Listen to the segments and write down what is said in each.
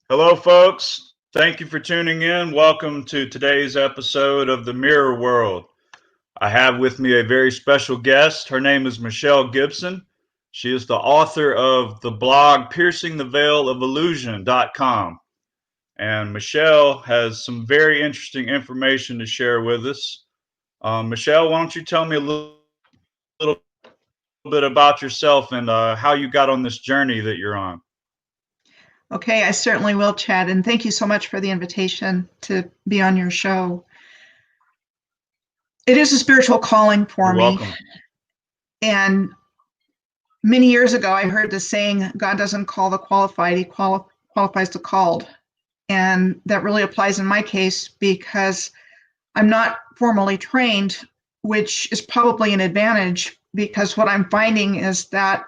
Hello, folks. Thank you for tuning in. Welcome to today's episode of The Mirror World. I have with me a very special guest. Her name is Michelle Gibson. She is the author of the blog Piercing the Veil of Illusion.com. And Michelle has some very interesting information to share with us. Michelle, why don't you tell me a little bit about yourself and how you got on this journey that you're on? Okay, I certainly will, Chad, and thank you so much for the invitation to be on your show. It is a spiritual calling for You're me. welcome. And many years ago, I heard the saying, God doesn't call the qualified, he qualifies the called. And that really applies in my case because I'm not formally trained, which is probably an advantage because what I'm finding is that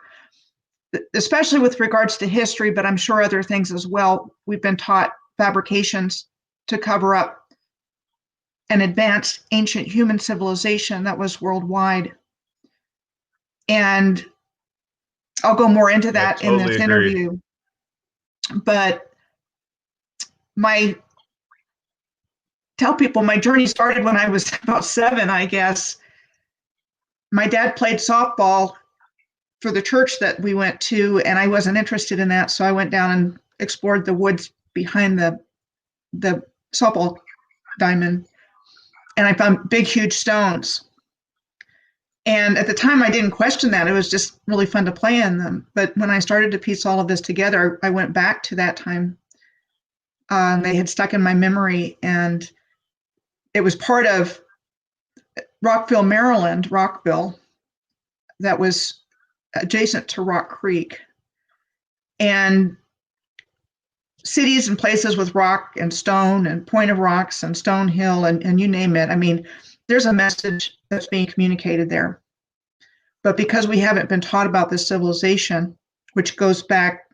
especially with regards to history, but I'm sure other things as well, we've been taught fabrications to cover up an advanced ancient human civilization that was worldwide. And I'll go more into that in this interview. But tell people my journey started when I was about 7, I guess. My dad played softball for the church that we went to, and I wasn't interested in that, so I went down and explored the woods behind the softball diamond, and I found big, huge stones. And at the time, I didn't question that. It was just really fun to play in them. But when I started to piece all of this together, I went back to that time. They had stuck in my memory, and it was part of Rockville, Maryland, Rockville, that was adjacent to Rock Creek, and cities and places with rock and stone and Point of Rocks and Stone Hill and you name it. I mean, there's a message that's being communicated there. But because we haven't been taught about this civilization, which goes back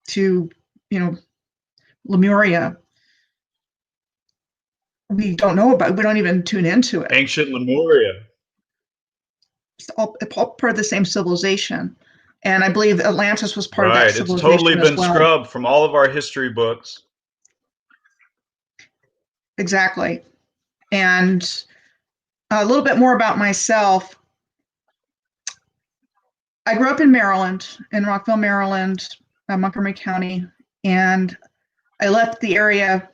to, Lemuria, we don't know about it. We don't even tune into it. Ancient Lemuria. It's all part of the same civilization. And I believe Atlantis was part of that civilization. It's totally been scrubbed from all of our history books. Exactly. And a little bit more about myself. I grew up in Maryland, in Rockville, Maryland, Montgomery County, and I left the area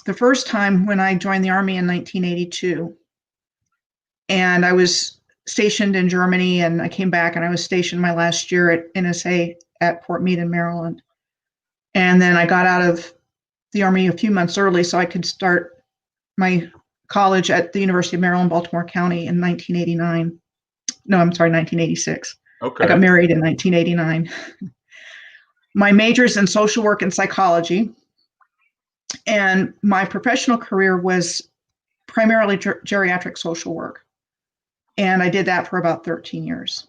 the first time when I joined the Army in 1982. And I was stationed in Germany, and I came back, and I was stationed my last year at NSA at Fort Meade in Maryland. And then I got out of the Army a few months early so I could start my college at the University of Maryland, Baltimore County in 1989. No, I'm sorry, 1986. Okay. I got married in 1989. My major is in social work and psychology. And my professional career was primarily geriatric social work. And I did that for about 13 years.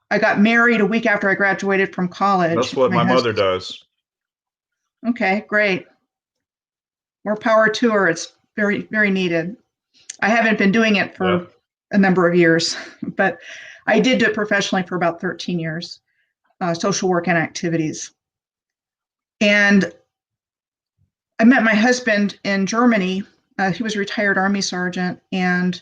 I got married a week after I graduated from college. That's what my mother does. Okay, great. More power to her. It's very, very needed. I haven't been doing it for a number of years, but I did do it professionally for about 13 years, social work and activities. And I met my husband in Germany. He was a retired Army sergeant, and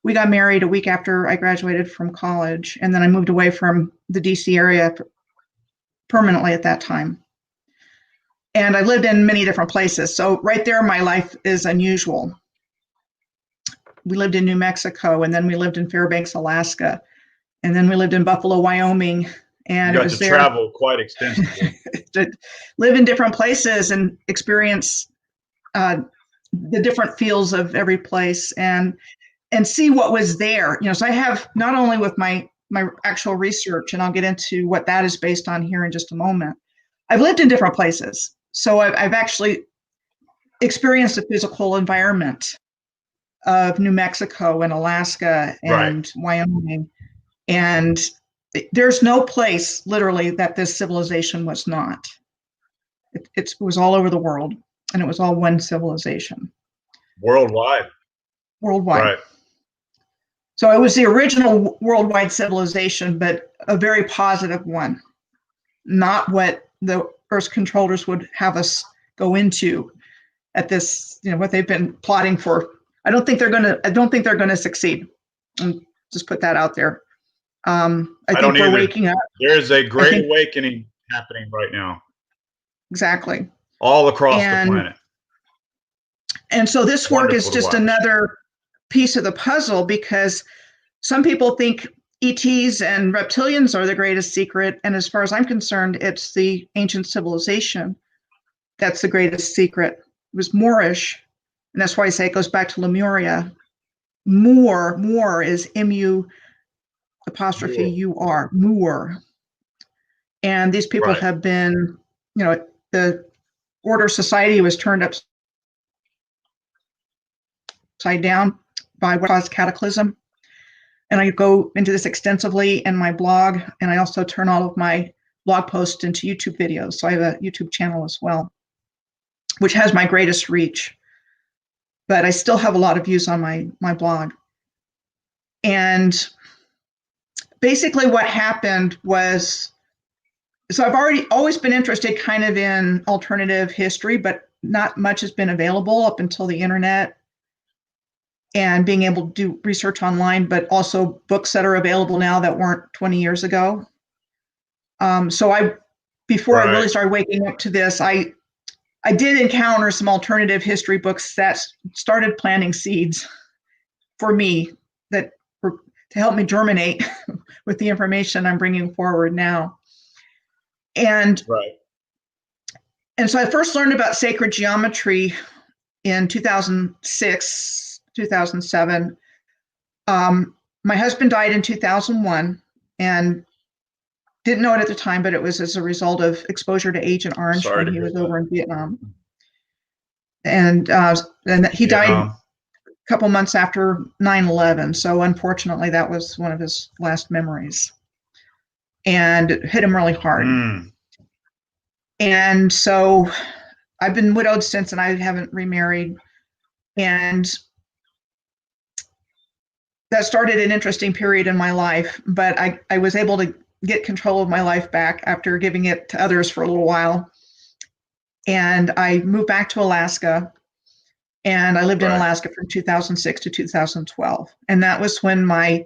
we got married a week after I graduated from college, and then I moved away from the DC area permanently at that time. And I lived in many different places. So right there, my life is unusual. We lived in New Mexico, and then we lived in Fairbanks, Alaska, and then we lived in Buffalo, Wyoming. And you got to travel quite extensively. To live in different places and experience the different feels of every place and see what was there. So I have not only with my actual research, and I'll get into what that is based on here in just a moment. I've lived in different places. So I've actually experienced the physical environment of New Mexico and Alaska and Wyoming. And there's no place literally that this civilization was not. It was all over the world, and it was all one civilization. Worldwide. Right. So it was the original worldwide civilization, but a very positive one, not what the Earth's controllers would have us go into at this, what they've been plotting for. I don't think they're going to succeed. And just put that out there. I think we're waking up. There's a great awakening happening right now. Exactly. All across the planet. And so this work is just another piece of the puzzle, because some people think ETs and reptilians are the greatest secret. And as far as I'm concerned, it's the ancient civilization that's the greatest secret. It was Moorish. And that's why I say it goes back to Lemuria. Moor is M-U apostrophe U-R, Moor. And these people have been, the order of society was turned upside down by what caused cataclysm. And I go into this extensively in my blog, and I also turn all of my blog posts into YouTube videos. So I have a YouTube channel as well, which has my greatest reach. But I still have a lot of views on my blog. And basically what happened was, so I've always been interested kind of in alternative history, but not much has been available up until the internet and being able to do research online, but also books that are available now that weren't 20 years ago. So before I really started waking up to this, I did encounter some alternative history books that started planting seeds for me that were to help me germinate with the information I'm bringing forward now. And so I first learned about sacred geometry in 2006, 2007. My husband died in 2001 and didn't know it at the time, but it was as a result of exposure to Agent Orange when he was over in Vietnam. And he died a couple months after 9/11. So unfortunately, that was one of his last memories. And it hit him really hard. And so I've been widowed since, and I haven't remarried. And that started an interesting period in my life, but I was able to get control of my life back after giving it to others for a little while. And I moved back to Alaska, and I lived in Alaska from 2006 to 2012. And that was when my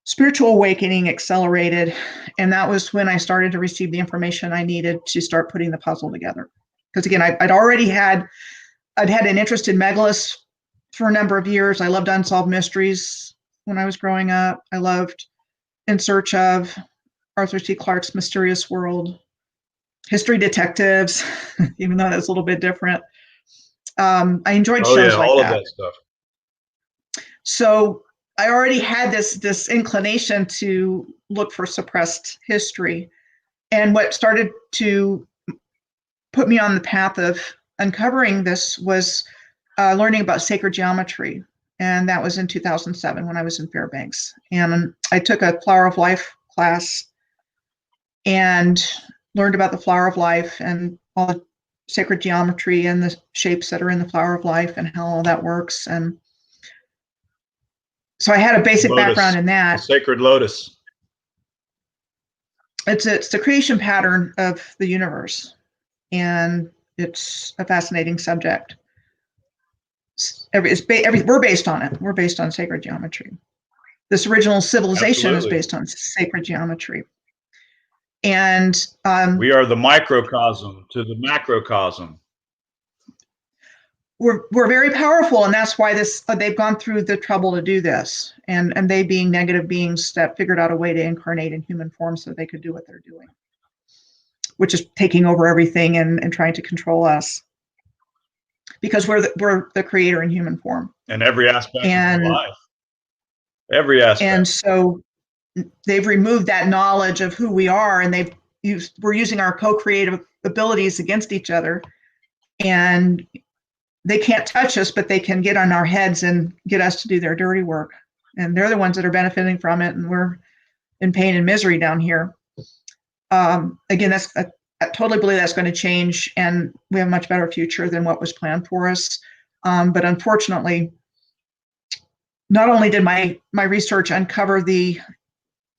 spiritual awakening accelerated. And that was when I started to receive the information I needed to start putting the puzzle together. Because again, I'd had an interest in megaliths for a number of years. I loved unsolved mysteries when I was growing up. I loved In Search of, Arthur C. Clarke's Mysterious World, history detectives, even though that's a little bit different. I enjoyed shows like all that. Of that stuff. So I already had this inclination to look for suppressed history. And what started to put me on the path of uncovering this was learning about sacred geometry. And that was in 2007 when I was in Fairbanks. And I took a Flower of Life class and learned about the Flower of Life and all the sacred geometry and the shapes that are in the Flower of Life and how all that works. And so I had a basic background in that. The sacred lotus. It's the creation pattern of the universe. And it's a fascinating subject. We're based on it. We're based on sacred geometry. This original civilization is based on sacred geometry. And we are the microcosm to the macrocosm. We're very powerful, and that's why they've gone through the trouble to do this. And they being negative beings that figured out a way to incarnate in human form so they could do what they're doing, which is taking over everything and trying to control us. Because we're the creator in human form. In every aspect of life. Every aspect. And so they've removed that knowledge of who we are, and we're using our co-creative abilities against each other. And they can't touch us, but they can get on our heads and get us to do their dirty work. And they're the ones that are benefiting from it, and we're in pain and misery down here. Again, I totally believe that's going to change, and we have a much better future than what was planned for us. But unfortunately, not only did my research uncover the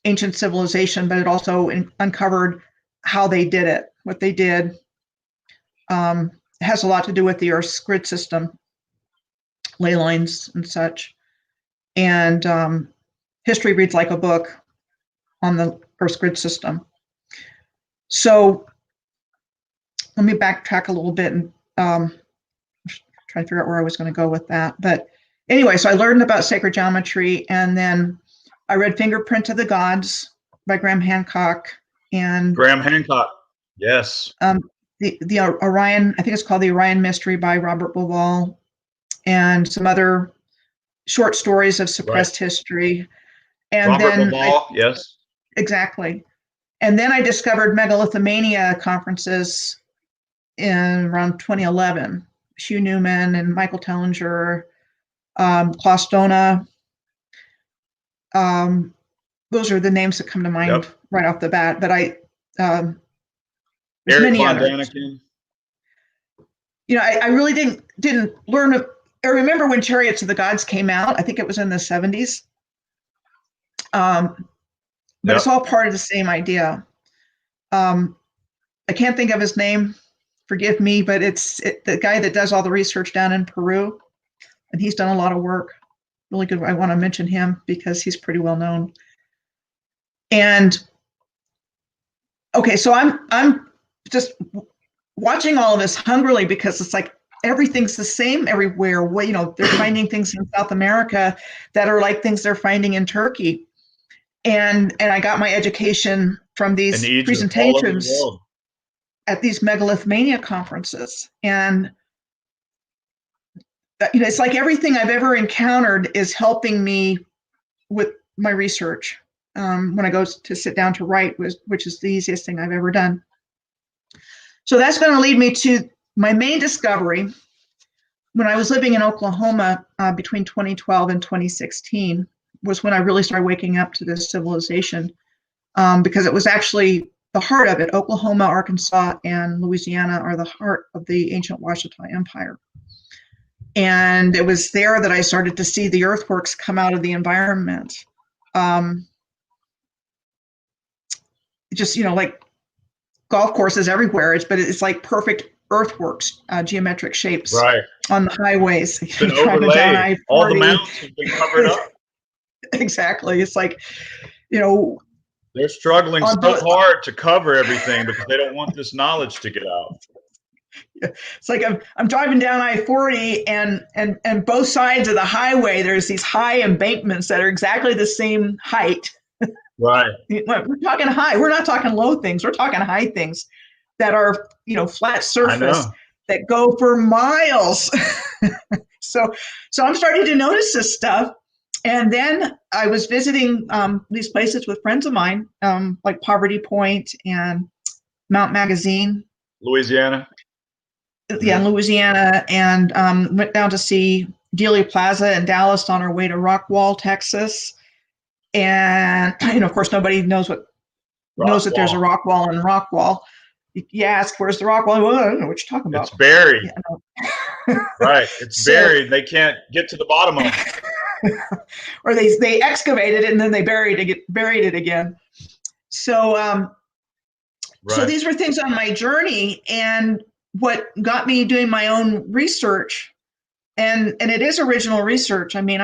ancient civilization, but it also uncovered how they did it. what they did. It has a lot to do with the Earth's grid system, ley lines and such. And history reads like a book on the Earth's grid system. So let me backtrack a little bit and try to figure out where I was going to go with that. But anyway, so I learned about sacred geometry, and then I read Fingerprint of the Gods by Graham Hancock. And Graham Hancock, yes. The Orion, I think it's called The Orion Mystery by Robert Bauval, and some other short stories of suppressed history. And Robert Bauval, yes. Exactly. And then I discovered megalithomania conferences in around 2011. Hugh Newman and Michael Tellinger, Klaus Dona. Those are the names that come to mind right off the bat. But there's Eric many von others. Daniken. You know, I really didn't learn. I remember when Chariots of the Gods came out. I think it was in the 70s. But it's all part of the same idea. I can't think of his name. Forgive me, but it's the guy that does all the research down in Peru, and he's done a lot of work. Really good. I want to mention him because he's pretty well known. And okay, so I'm just watching all of this hungrily because it's like everything's the same everywhere. Well, you know, they're finding things in South America that are like things they're finding in Turkey. And I got my education from these presentations at these megalithomania conferences. And you know, it's like everything I've ever encountered is helping me with my research when I go to sit down to write, which is the easiest thing I've ever done. So that's going to lead me to my main discovery. When I was living in Oklahoma between 2012 and 2016 was when I really started waking up to this civilization, because it was actually the heart of it. Oklahoma, Arkansas, and Louisiana are the heart of the ancient Ouachita Empire. And it was there that I started to see the earthworks come out of the environment. Just, you know, like golf courses everywhere, but it's like perfect earthworks, geometric shapes on the highways. It's been overlaid. All the mountains have been covered up. Exactly. It's like, you know, they're struggling so hard to cover everything because they don't want this knowledge to get out. It's like I'm driving down I-40 and both sides of the highway, there's these high embankments that are exactly the same height. Right. We're talking high. We're not talking low things. We're talking high things that are, you know, flat surface that go for miles. So I'm starting to notice this stuff. And then I was visiting these places with friends of mine, like Poverty Point and Mount Magazine. Louisiana. Yeah, in Louisiana, and went down to see Dealey Plaza in Dallas on our way to Rockwall, Texas. And, you know, of course, nobody knows that there's a rock wall in Rockwall. You ask, where's the rock wall? Well, I don't know what you're talking about. It's buried. Yeah, right. It's buried. They can't get to the bottom of it. Or they excavated it and then they buried it again. So so these were things on my journey, and what got me doing my own research, and it is original research. I mean,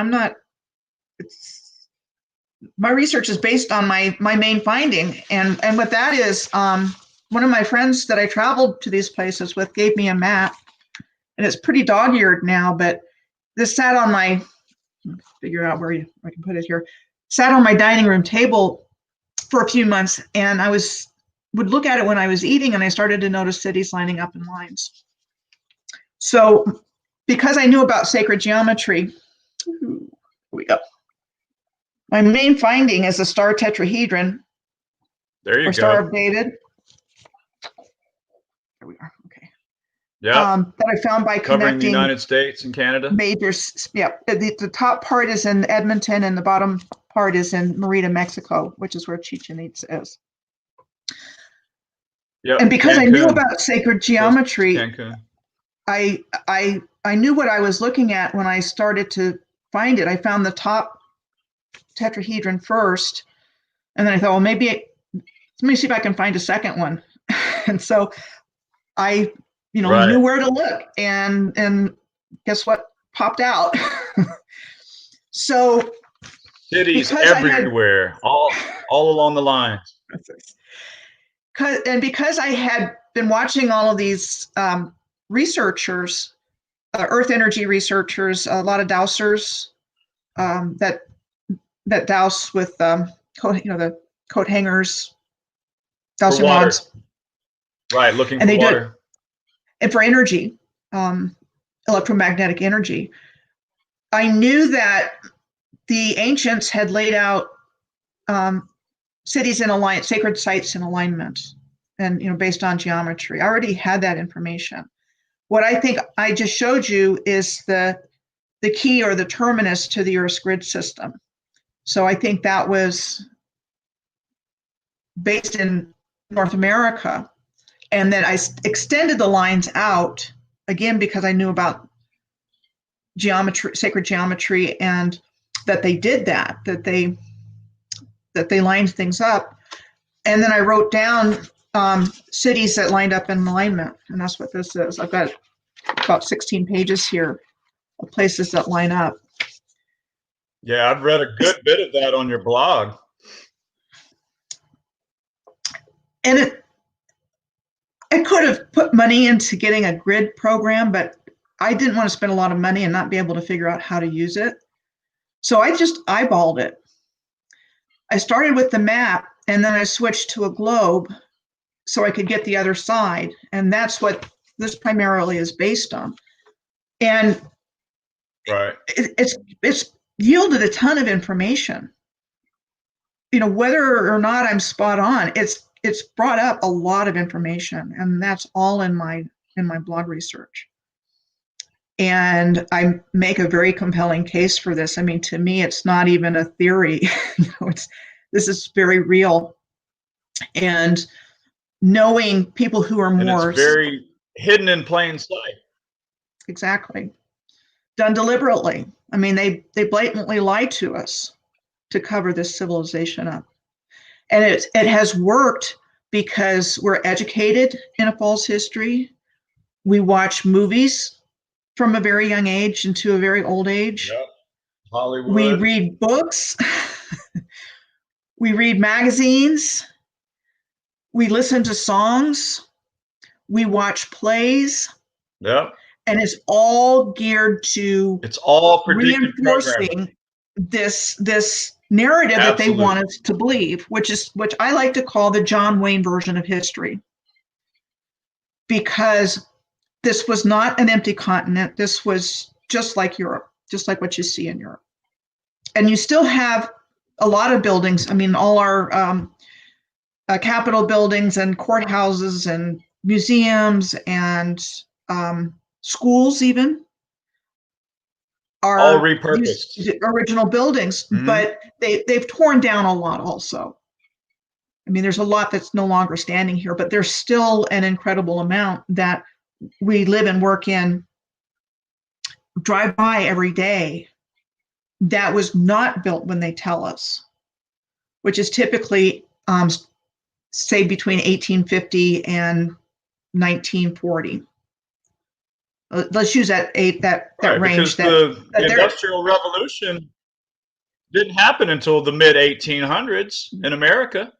my research is based on my main finding, and what that is, one of my friends that I traveled to these places with gave me a map, and it's pretty dog-eared now, but this sat on my, figure out where I can put it here, sat on my dining room table for a few months, and I would look at it when I was eating, and I started to notice cities lining up in lines. So because I knew about sacred geometry, here we go. My main finding is a star tetrahedron. There you go. Star of David. There we are. Okay. Yeah. That I found by covering connecting the United States and Canada. Majors. Yeah. The top part is in Edmonton, and the bottom part is in Merida, Mexico, which is where Chichen Itza is. Yep. And because Cancun. I knew about sacred geometry, I knew what I was looking at when I started to find it. I found the top tetrahedron first, and then I thought, well, let me see if I can find a second one. And so I, Right. knew where to look, and guess what popped out? So Cities because I had everywhere, all along the lines. because I had been watching all of these researchers, earth energy researchers, a lot of dowsers that douse with coat, the coat hangers, For dowsing water. rods, Right, looking and for they do it, water. and for energy, electromagnetic energy. I knew that the ancients had laid out cities in alignment, sacred sites in alignment, and based on geometry. I already had that information. What I think I just showed you is the key or the terminus to the Earth's grid system. So I think that was based in North America. And then I extended the lines out again because I knew about geometry, sacred geometry, and that they did that they lined things up. And then I wrote down cities that lined up in alignment, and that's what this is. I've got about 16 pages here of places that line up. Yeah, I've read a good bit of that on your blog. And I could have put money into getting a grid program, but I didn't want to spend a lot of money and not be able to figure out how to use it. So I just eyeballed it. I started with the map, and then I switched to a globe so I could get the other side. And that's what this primarily is based on. And Right. it's yielded a ton of information. Whether or not I'm spot on, it's brought up a lot of information, and that's all in my blog research. And I make a very compelling case for this. I mean, to me, it's not even a theory. This is very real. And knowing people who are more, and it's very hidden in plain sight. Exactly. Done deliberately. I mean, they blatantly lie to us to cover this civilization up. And it has worked because we're educated in a false history. We watch movies from a very young age into a very old age. Yep. Hollywood. We read books. We read magazines. We listen to songs. We watch plays. Yep. And it's all geared to reinforcing this narrative that they want us to believe, which I like to call the John Wayne version of history. Because this was not an empty continent. This was just like Europe, just like what you see in Europe. And you still have a lot of buildings. I mean, all our Capitol buildings and courthouses and museums and schools even are all repurposed original buildings, but they've torn down a lot also. I mean, there's a lot that's no longer standing here, but there's still an incredible amount that we live and work in, drive by every day, that was not built when they tell us, which is typically, say, between 1850 and 1940. Let's use that range. Because the Industrial Revolution didn't happen until the mid 1800s in America.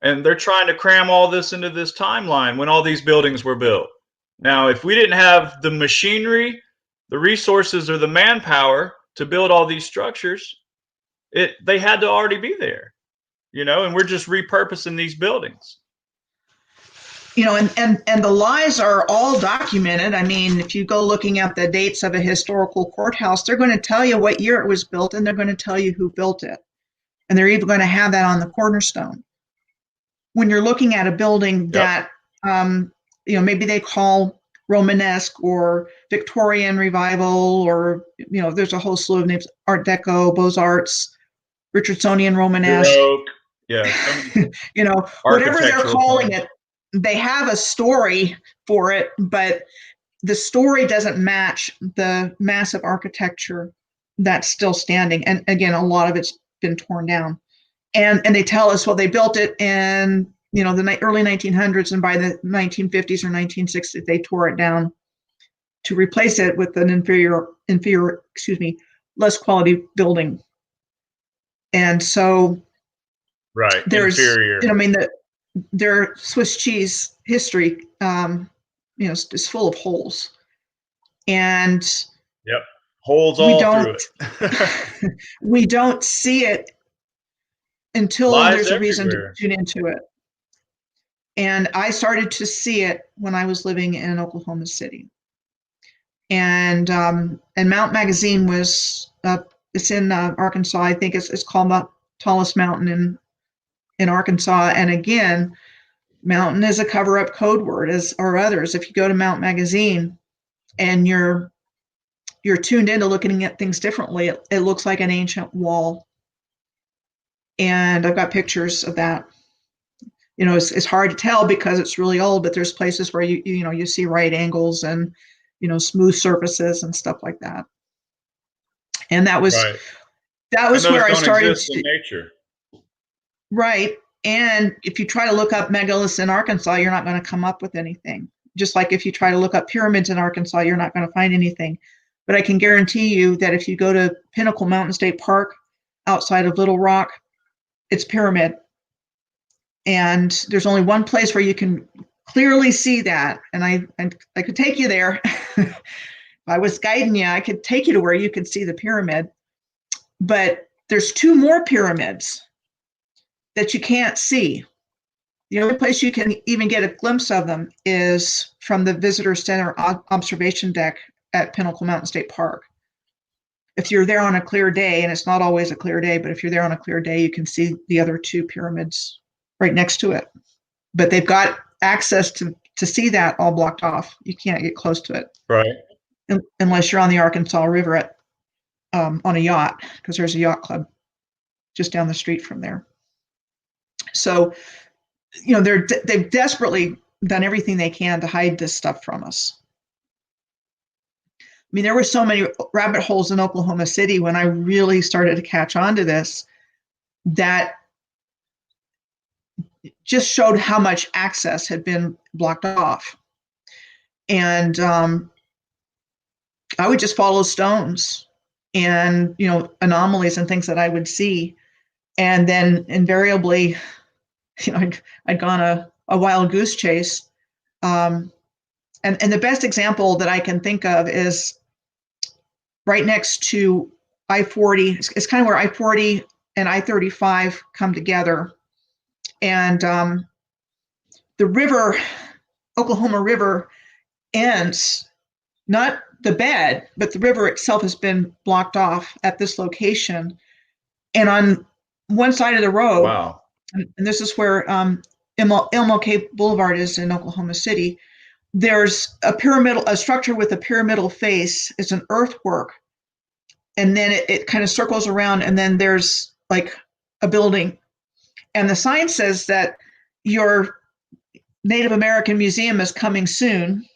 And they're trying to cram all this into this timeline when all these buildings were built. Now, if we didn't have the machinery, the resources, or the manpower to build all these structures, they had to already be there, and we're just repurposing these buildings. And the lies are all documented. I mean, if you go looking at the dates of a historical courthouse, they're going to tell you what year it was built, and they're going to tell you who built it. And they're even going to have that on the cornerstone. When you're looking at a building that, maybe they call Romanesque or Victorian Revival, or, there's a whole slew of names, Art Deco, Beaux-Arts, Richardsonian Romanesque. Baroque. Whatever they're calling it, they have a story for it, but the story doesn't match the massive architecture that's still standing. And again, a lot of it's been torn down. And they tell us, well, they built it in the early 1900s, and by the 1950s or 1960s, they tore it down to replace it with an inferior, less quality building. And so Right. there's, Inferior. their Swiss cheese history, is full of holes. And yep, holes all through it. We don't see it until Lies there's a reason everywhere. to tune into it. And I started to see it when I was living in Oklahoma City. And Mount Magazine was it's in Arkansas. I think it's called the tallest mountain in Arkansas. And again, mountain is a cover-up code word, as are others. If you go to Mount Magazine and you're tuned into looking at things differently, it looks like an ancient wall. And I've got pictures of that. It's hard to tell because it's really old, but there's places where you see right angles and smooth surfaces and stuff like that. And that was where I started in nature. Right. And if you try to look up megaliths in Arkansas, you're not going to come up with anything. Just like if you try to look up pyramids in Arkansas, you're not going to find anything. But I can guarantee you that if you go to Pinnacle Mountain State Park outside of Little Rock, it's pyramid. And there's only one place where you can clearly see that. And I could take you there. If I was guiding you, I could take you to where you could see the pyramid. But there's two more pyramids that you can't see. The only place you can even get a glimpse of them is from the visitor center observation deck at Pinnacle Mountain State Park. If you're there on a clear day, and it's not always a clear day, but if you're there on a clear day, you can see the other two pyramids right next to it. But they've got access to see that all blocked off. You can't get close to it. Right. Unless you're on the Arkansas River on a yacht, because there's a yacht club just down the street from there. So, they've desperately done everything they can to hide this stuff from us. There were so many rabbit holes in Oklahoma City when I really started to catch on to this that just showed how much access had been blocked off. And I would just follow stones and, anomalies and things that I would see. And then invariably, I'd gone a wild goose chase. And the best example that I can think of is right next to I-40. It's kind of where I-40 and I-35 come together. And the river, Oklahoma River, ends, not the bed, but the river itself has been blocked off at this location. And on one side of the road, wow. And this is where MLK Boulevard is in Oklahoma City, there's a structure with a pyramidal face. It's an earthwork. And then it kind of circles around, and then there's like a building. And the sign says that your Native American museum is coming soon.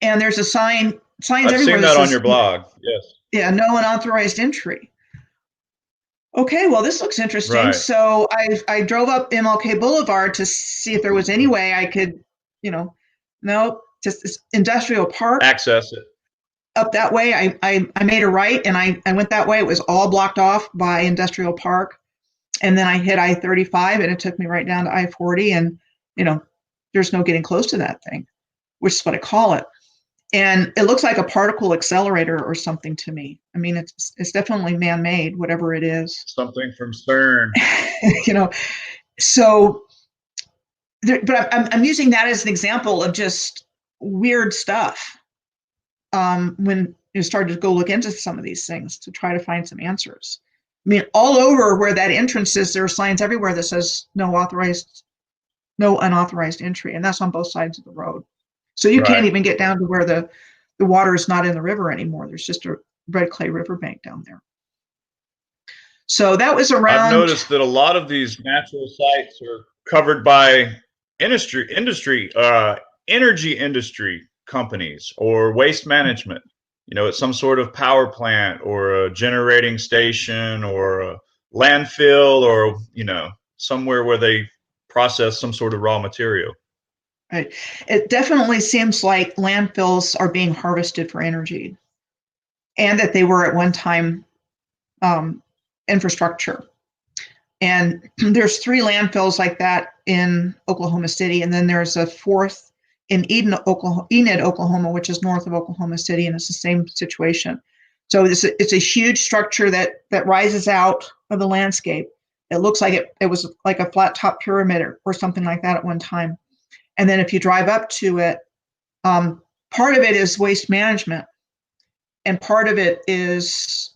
And there's a signs everywhere. I've seen that on your blog. Yes. Yeah, no unauthorized entry. Okay, well, this looks interesting. Right. So I drove up MLK Boulevard to see if there was any way I could, nope, just this industrial park. Access it. Up that way, I made a right, and I went that way. It was all blocked off by industrial park. And then I hit I-35, and it took me right down to I-40. And, there's no getting close to that thing, which is what I call it. And it looks like a particle accelerator or something to me. It's definitely man-made, whatever it is. Something from CERN. So, but I'm using that as an example of just weird stuff. When you started to go look into some of these things to try to find some answers. All over where that entrance is, there are signs everywhere that says no unauthorized entry, and that's on both sides of the road. So you can't even get down to where the water is not in the river anymore. There's just a red clay riverbank down there. So that was around. I've noticed that a lot of these natural sites are covered by energy industry companies or waste management. It's some sort of power plant or a generating station or a landfill or, somewhere where they process some sort of raw material. Right. It definitely seems like landfills are being harvested for energy, and that they were at one time infrastructure. And there's 3 landfills like that in Oklahoma City, and then there's a 4th in Enid, Oklahoma, which is north of Oklahoma City, and it's the same situation. So it's a huge structure that rises out of the landscape. It looks like it was like a flat top pyramid or something like that at one time. And then if you drive up to it, part of it is waste management, and part of it is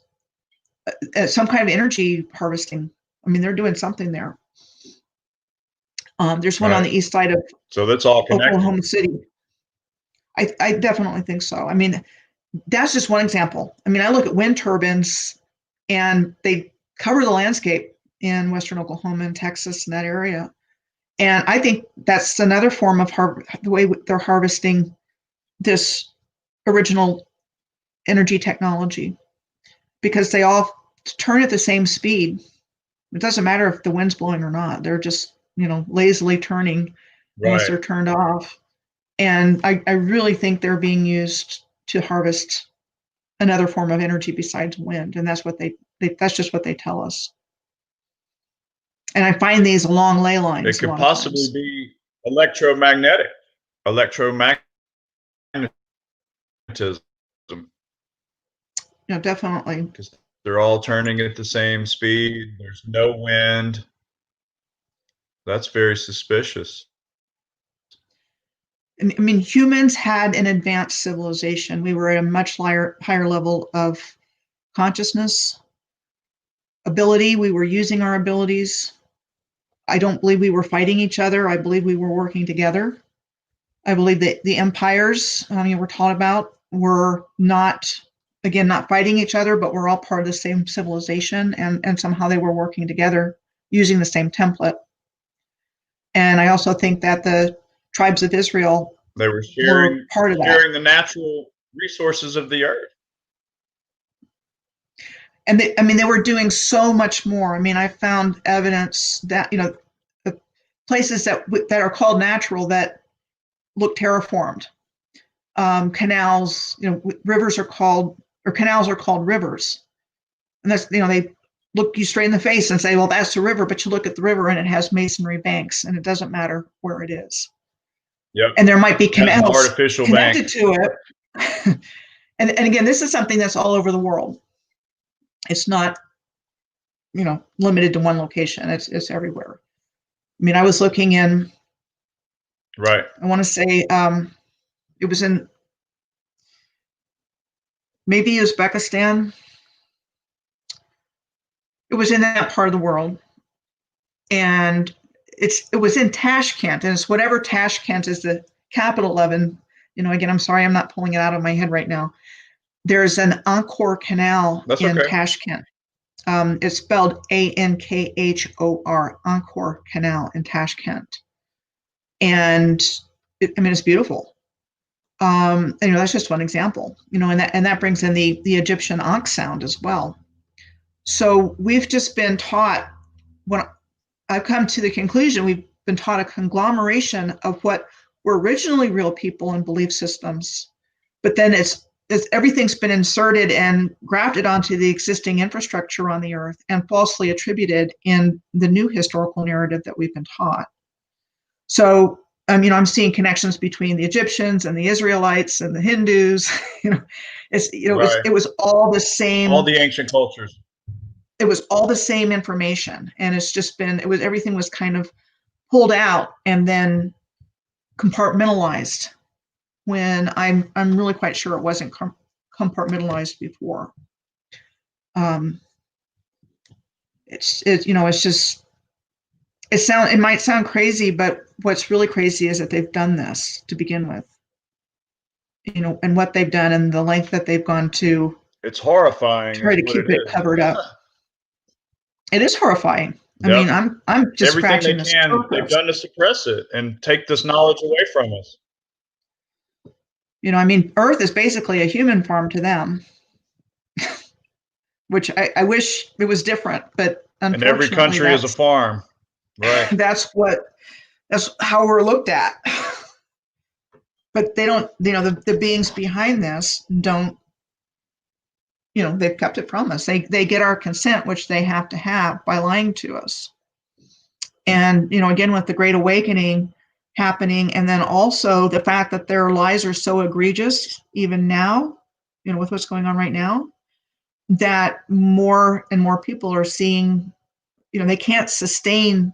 some kind of energy harvesting. I mean, they're doing something there. There's one on the east side of that's all connected. Oklahoma City. I definitely think so. I mean, that's just one example. I mean, I look at wind turbines, and they cover the landscape in western Oklahoma and Texas and that area. And I think that's another form of the way they're harvesting this original energy technology, because they all turn at the same speed. It doesn't matter if the wind's blowing or not. They're just, lazily turning once they're turned off. And I really think they're being used to harvest another form of energy besides wind. And that's what that's just what they tell us. And I find these along ley lines. It could possibly be electromagnetic. Electromagnetism. Yeah, definitely. Because they're all turning at the same speed. There's no wind. That's very suspicious. I mean, humans had an advanced civilization. We were at a much higher level of consciousness, ability. We were using our abilities. I don't believe we were fighting each other. I believe we were working together. I believe that the empires we're taught about were not fighting each other, but we're all part of the same civilization, and somehow they were working together using the same template. And I also think that the tribes of Israel were sharing part of that. Sharing the natural resources of the earth. And they were doing so much more. I mean, I found evidence that, the places that are called natural that look terraformed. Canals, rivers are called, or canals are called rivers. And that's, they look you straight in the face and say, well, that's a river, but you look at the river and it has masonry banks, and it doesn't matter where it is. Yep. And there might be canals artificial connected bank. to it. and again, this is something that's all over the world. It's not, limited to one location. It's everywhere. I mean, I was looking in, I want to say it was in maybe Uzbekistan. It was in that part of the world. And it was in Tashkent, and it's whatever Tashkent is the capital of. And, again, I'm sorry, I'm not pulling it out of my head right now. There's an Angkor Canal in Tashkent. It's spelled Ankhor, Angkor Canal in Tashkent. And it's beautiful. That's just one example, and that brings in the Egyptian Ankh sound as well. So we've just been taught, when I've come to the conclusion, we've been taught a conglomeration of what were originally real people and belief systems, but then everything's been inserted and grafted onto the existing infrastructure on the earth and falsely attributed in the new historical narrative that we've been taught. So, I'm seeing connections between the Egyptians and the Israelites and the Hindus. It was all the same. All the ancient cultures. It was all the same information, and it's just been, everything was kind of pulled out and then compartmentalized, when I'm really quite sure it wasn't compartmentalized before. It might sound crazy, but what's really crazy is that they've done this to begin with, and what they've done and the length that they've gone to. It's horrifying. Try to keep it covered up. It is horrifying. Yep. I mean, I'm just everything scratching they the can. surface. They've done to suppress it and take this knowledge away from us. Earth is basically a human farm to them, which I wish it was different, but unfortunately, and every country is a farm. Right. That's how we're looked at. But they don't, the beings behind this don't, they've kept it from us. They get our consent, which they have to have by lying to us. And, again, with the Great Awakening happening, and then also the fact that their lies are so egregious, even now, with what's going on right now, that more and more people are seeing, they can't sustain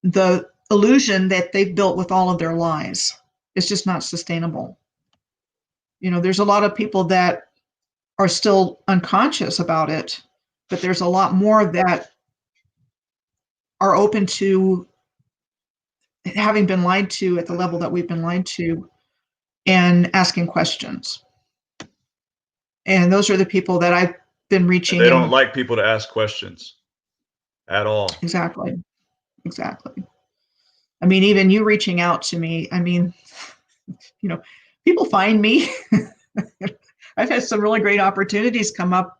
the illusion that they've built with all of their lies. It's just not sustainable. There's a lot of people that are still unconscious about it, but there's a lot more that are open to having been lied to at the level that we've been lied to and asking questions. And those are the people that I've been reaching. And they don't like people to ask questions at all. Exactly. I mean, even you reaching out to me, I mean, people find me. I've had some really great opportunities come up,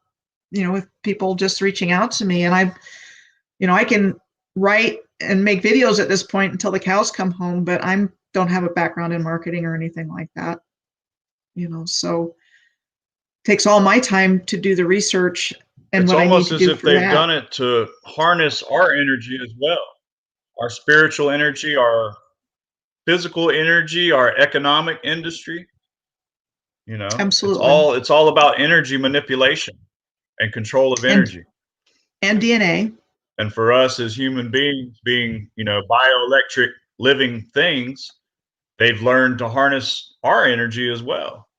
with people just reaching out to me. And I can write and make videos at this point until the cows come home, but I don't have a background in marketing or anything like that. So it takes all my time to do the research and it's what I need almost to as do if for they've that. done it to harness our energy as well, our spiritual energy, our physical energy, our economic industry. Absolutely. It's all about energy manipulation and control of energy. And DNA. And for us as human beings, being, bioelectric living things, they've learned to harness our energy as well.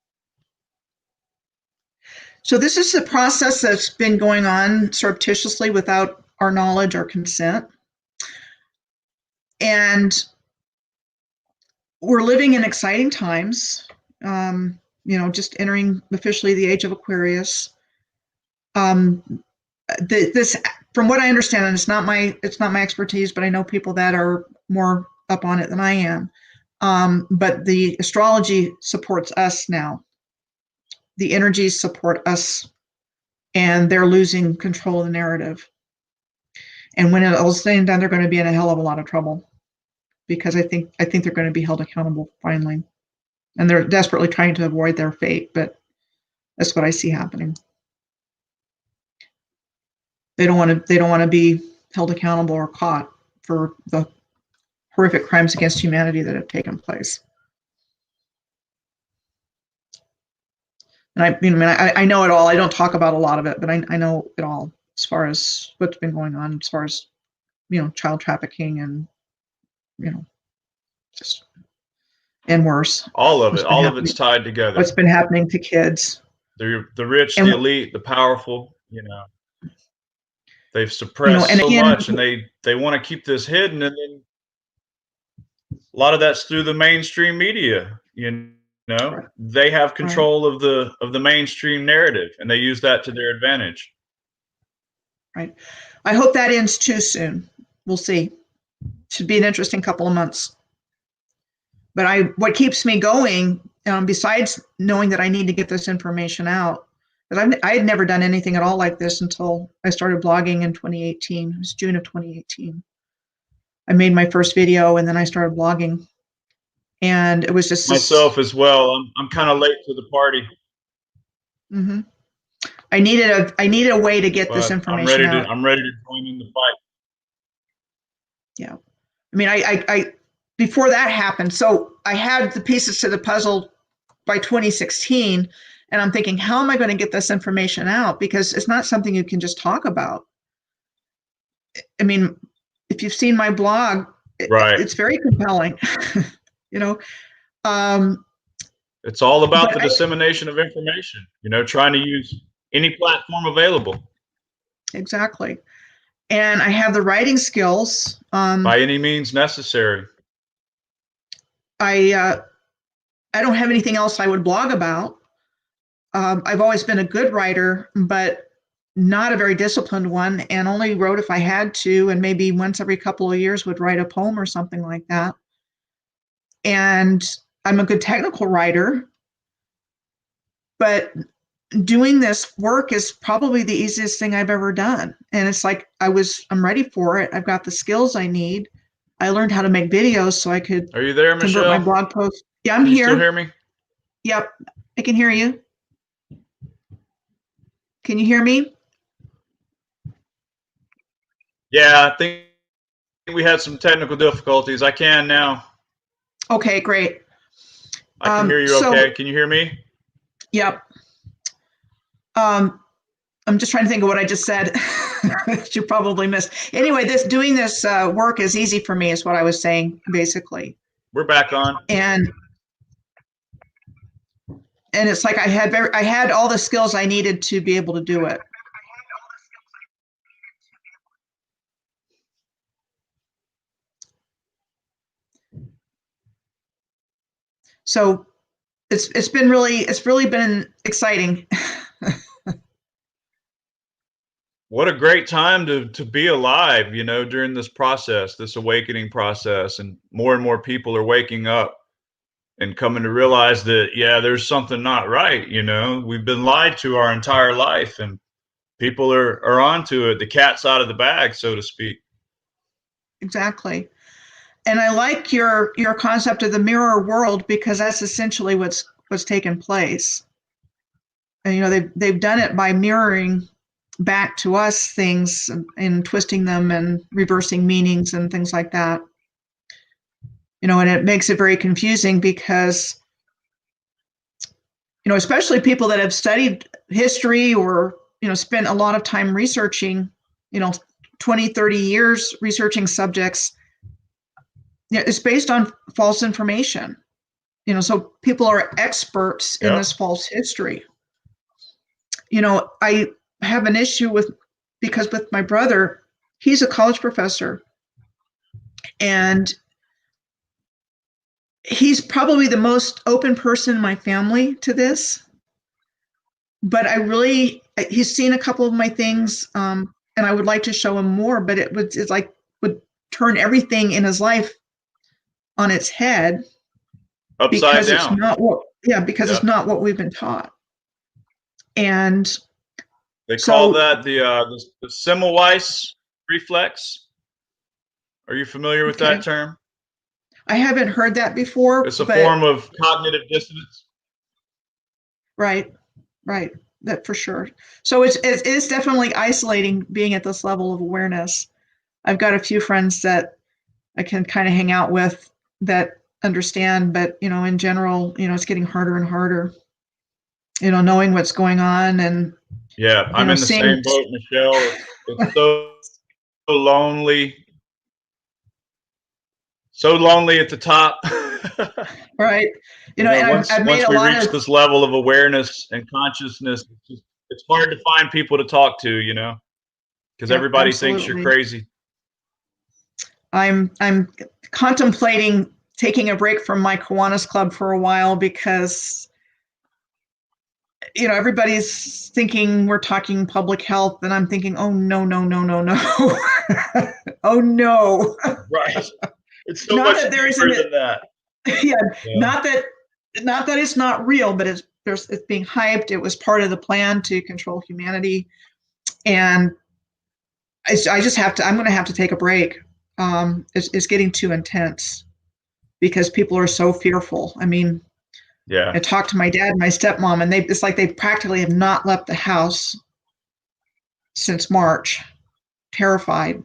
So this is a process that's been going on surreptitiously without our knowledge or consent. And we're living in exciting times, just entering officially the age of Aquarius. This, from what I understand, and it's not my expertise, but I know people that are more up on it than I am. But the astrology supports us now. The energies support us, and they're losing control of the narrative. And when it all is said and done, they're going to be in a hell of a lot of trouble, because I think they're going to be held accountable finally, and they're desperately trying to avoid their fate. But that's what I see happening. They don't want to be held accountable or caught for the horrific crimes against humanity that have taken place. And I know it all. I don't talk about a lot of it, but I know it all as far as what's been going on, as far as, child trafficking and, just, and worse. All of it's tied together. What's been happening to kids. The rich, the elite, the powerful, they've suppressed so much, and they want to keep this hidden. And then a lot of that's through the mainstream media, Right. They have control of the mainstream narrative, and they use that to their advantage. Right. I hope that ends too soon. We'll see. Should be an interesting couple of months. But what keeps me going, besides knowing that I need to get this information out, because I had never done anything at all like this until I started blogging in 2018. It was June of 2018. I made my first video, and then I started blogging. And it was just myself as well. I'm kind of late to the party. Mm-hmm. I needed a way to get this information out. I'm ready to join in the fight. Yeah, I mean, I before that happened, so I had the pieces to the puzzle by 2016, and I'm thinking, how am I going to get this information out? Because it's not something you can just talk about. I mean, if you've seen my blog, right, it's very compelling. It's all about the dissemination of information, trying to use any platform available. Exactly. And I have the writing skills. By any means necessary. I don't have anything else I would blog about. I've always been a good writer, but not a very disciplined one, and only wrote if I had to, and maybe once every couple of years would write a poem or something like that. And I'm a good technical writer, but doing this work is probably the easiest thing I've ever done. And it's like I'm ready for it. I've got the skills I need. I learned how to make videos so I could Are you there, convert my Michelle? blog posts. Yeah, I'm Can you here. still hear me? Yep, I can hear you. Can you hear me? Yeah, I think we had some technical difficulties. I can now. Okay, great. I can hear you okay. Can you hear me? Yep. I'm just trying to think of what I just said. You probably missed. Anyway, doing this work is easy for me, is what I was saying, basically. We're back on. And it's like I had all the skills I needed to be able to do it. So it's really been exciting. What a great time to be alive, you know, during this process, this awakening process, and more people are waking up and coming to realize that, yeah, there's something not right. You know, we've been lied to our entire life, and people are onto it. The cat's out of the bag, so to speak. Exactly. And I like your concept of the mirror world, because that's essentially what's taken place. And you know, they've done it by mirroring back to us things and twisting them and reversing meanings and things like that. You know, and it makes it very confusing because, you know, especially people that have studied history or, you know, spent a lot of time researching, you know, 20, 30 years researching subjects, you know, it's based on false information. You know, so people are experts in this false history. You know, I have an issue because with my brother, he's a college professor, and he's probably the most open person in my family to this. But he's seen a couple of my things, and I would like to show him more, but it's like would turn everything in his life on its head. Upside because down. It's not what, it's not what we've been taught. And they call that the Semmelweis reflex. Are you familiar with that term? I haven't heard that before. It's a form of cognitive dissonance. Right, that for sure. So it's definitely isolating being at this level of awareness. I've got a few friends that I can kind of hang out with that understand, but you know, in general, you know, it's getting harder and harder. You know, knowing what's going on. And yeah, I'm in the same boat, Michelle. It's so lonely. So lonely at the top. Right. You know, and once we reach this level of awareness and consciousness, it's hard to find people to talk to, you know, because everybody thinks you're crazy. I'm contemplating taking a break from my Kiwanis Club for a while, because you know, everybody's thinking we're talking public health, and I'm thinking, oh no. Oh no. Right. It's so much deeper than that. Yeah, not that it's not real, but it's being hyped. It was part of the plan to control humanity, and I just have to. I'm going to have to take a break. It's getting too intense because people are so fearful. I mean, yeah. I talked to my dad and my stepmom, and it's like they practically have not left the house since March, terrified.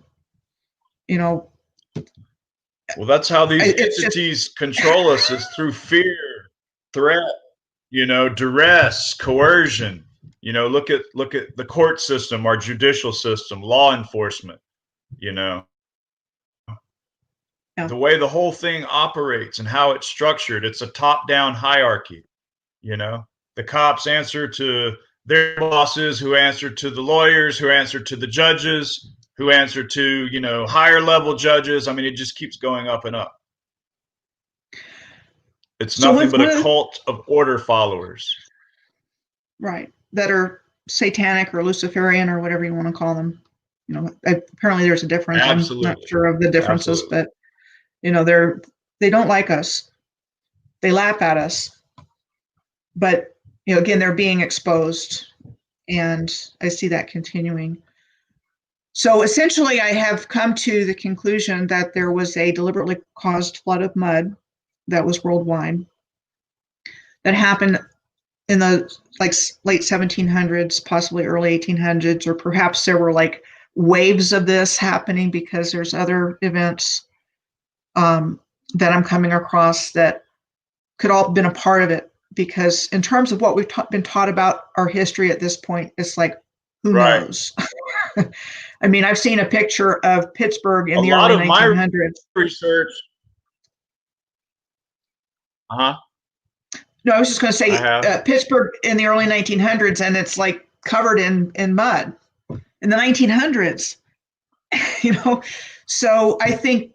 You know. Well, that's how these entities control us, is through fear, threat, you know, duress, coercion. You know, look at the court system, our judicial system, law enforcement, you know. Yeah. The way the whole thing operates and how it's structured, it's a top-down hierarchy, you know. The cops answer to their bosses, who answer to the lawyers, who answer to the judges, who answer to, you know, higher level judges. I mean, it just keeps going up and up. It's nothing but a cult of order followers. Right. That are satanic or Luciferian or whatever you want to call them. You know, apparently there's a difference. Absolutely. I'm not sure of the differences, but you know, they don't like us. They laugh at us. But again, they're being exposed, and I see that continuing. So essentially, I have come to the conclusion that there was a deliberately caused flood of mud that was worldwide that happened in the late 1700s, possibly early 1800s, or perhaps there were waves of this happening because there's other events that I'm coming across that could all have been a part of it. Because in terms of what we've been taught about our history at this point, it's who knows? I mean, I've seen a picture of Pittsburgh in the early 1900s. Research. Uh-huh. No, I was just going to say Pittsburgh in the early 1900s, and it's covered in mud in the 1900s. So I think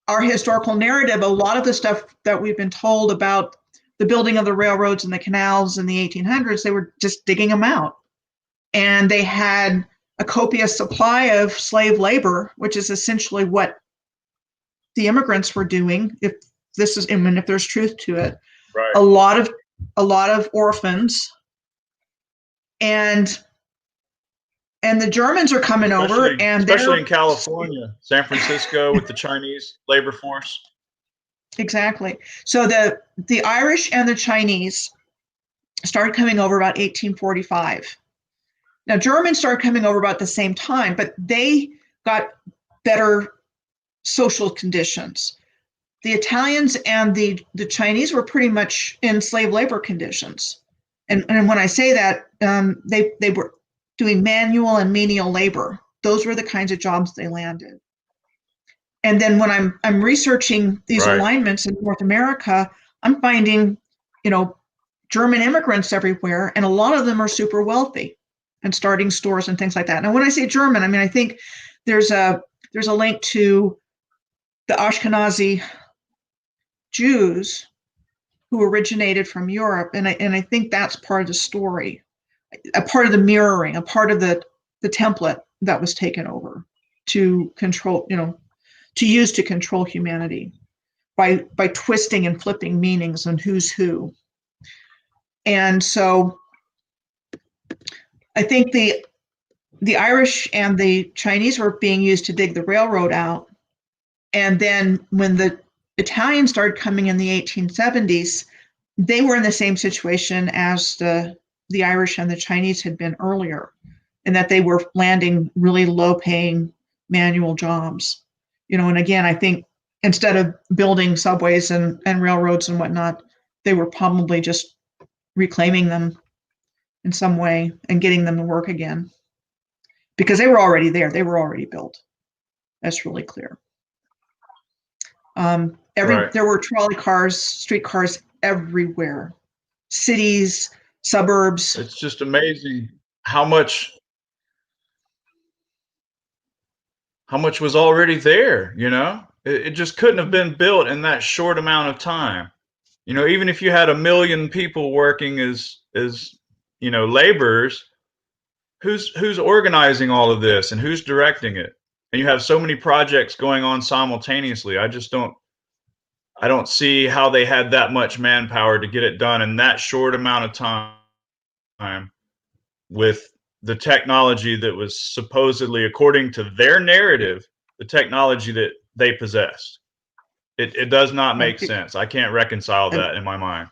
our historical narrative, a lot of the stuff that we've been told about the building of the railroads and the canals in the 1800s, they were just digging them out, and they had a copious supply of slave labor, which is essentially what the immigrants were doing. If there's truth to it, right. a lot of orphans, and the Germans are coming over, and especially in California, San Francisco, with the Chinese labor force. Exactly. So the Irish and the Chinese started coming over about 1845. Now, Germans started coming over about the same time, but they got better social conditions. The Italians and the Chinese were pretty much in slave labor conditions. And when I say that, they were doing manual and menial labor. Those were the kinds of jobs they landed. And then when I'm researching these alignments in North America, I'm finding, German immigrants everywhere, and a lot of them are super wealthy and starting stores and things like that. Now, when I say German, I mean, I think there's a link to the Ashkenazi Jews who originated from Europe, and I think that's part of the story, a part of the mirroring, a part of the template that was taken over to control, to use to control humanity by twisting and flipping meanings on who's who. And so I think the Irish and the Chinese were being used to dig the railroad out. And then when the Italians started coming in the 1870s, they were in the same situation as the Irish and the Chinese had been earlier, in that they were landing really low-paying manual jobs. And again, I think instead of building subways and railroads and whatnot, they were probably just reclaiming them in some way and getting them to work again, because they were already there. They were already built. That's really clear. There were trolley cars, streetcars everywhere, cities, suburbs. It's just amazing how much was already there. It just couldn't have been built in that short amount of time. Even if you had 1 million people working as laborers, who's organizing all of this and who's directing it? And you have so many projects going on simultaneously. I don't see how they had that much manpower to get it done in that short amount of time with the technology that was supposedly, according to their narrative, the technology that they possessed. It does not make sense. I can't reconcile that in my mind.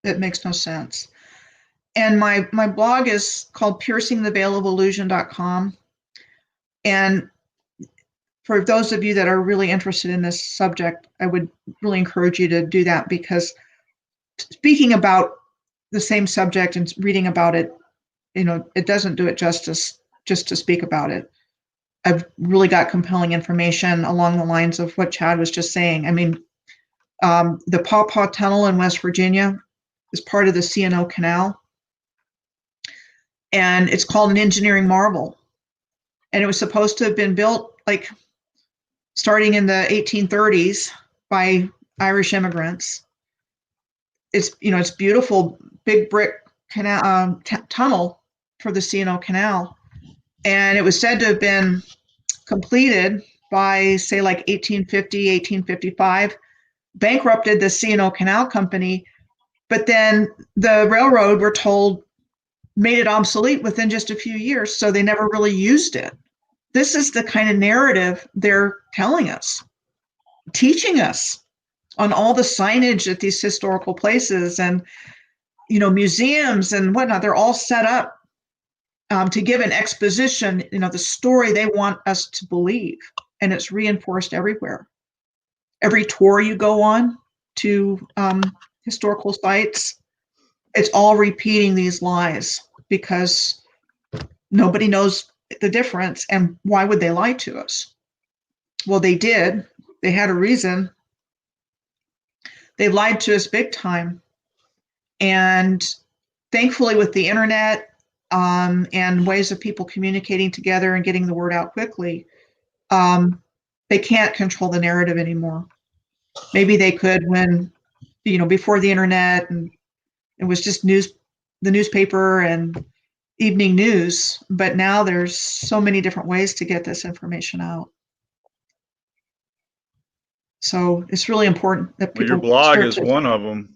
It makes no sense. And my blog is called piercingtheveilofillusion.com. And for those of you that are really interested in this subject, I would really encourage you to do that, because speaking about the same subject and reading about it, it doesn't do it justice just to speak about it. I've really got compelling information along the lines of what Chad was just saying. I mean, the Paw Paw Tunnel in West Virginia is part of the C&O Canal, and it's called an engineering marvel. And it was supposed to have been built starting in the 1830s by Irish immigrants. It's beautiful, big brick canal tunnel for the C&O Canal, and it was said to have been completed by, say, 1850, 1855. Bankrupted the C&O Canal Company, But then the railroad, we're told, made it obsolete within just a few years, so they never really used it. This is the kind of narrative they're telling us, teaching us on all the signage at these historical places and, museums and whatnot. They're all set up to give an exposition, the story they want us to believe, and it's reinforced everywhere. Every tour you go on to historical sites, it's all repeating these lies because nobody knows the difference. And why would they lie to us? Well, they did. They had a reason. They lied to us big time. And thankfully, with the internet and ways of people communicating together and getting the word out quickly, they can't control the narrative anymore. Maybe they could when, before the internet, and it was just the newspaper and evening news. But now there's so many different ways to get this information out. So it's really important that people. Well, your blog is one of them.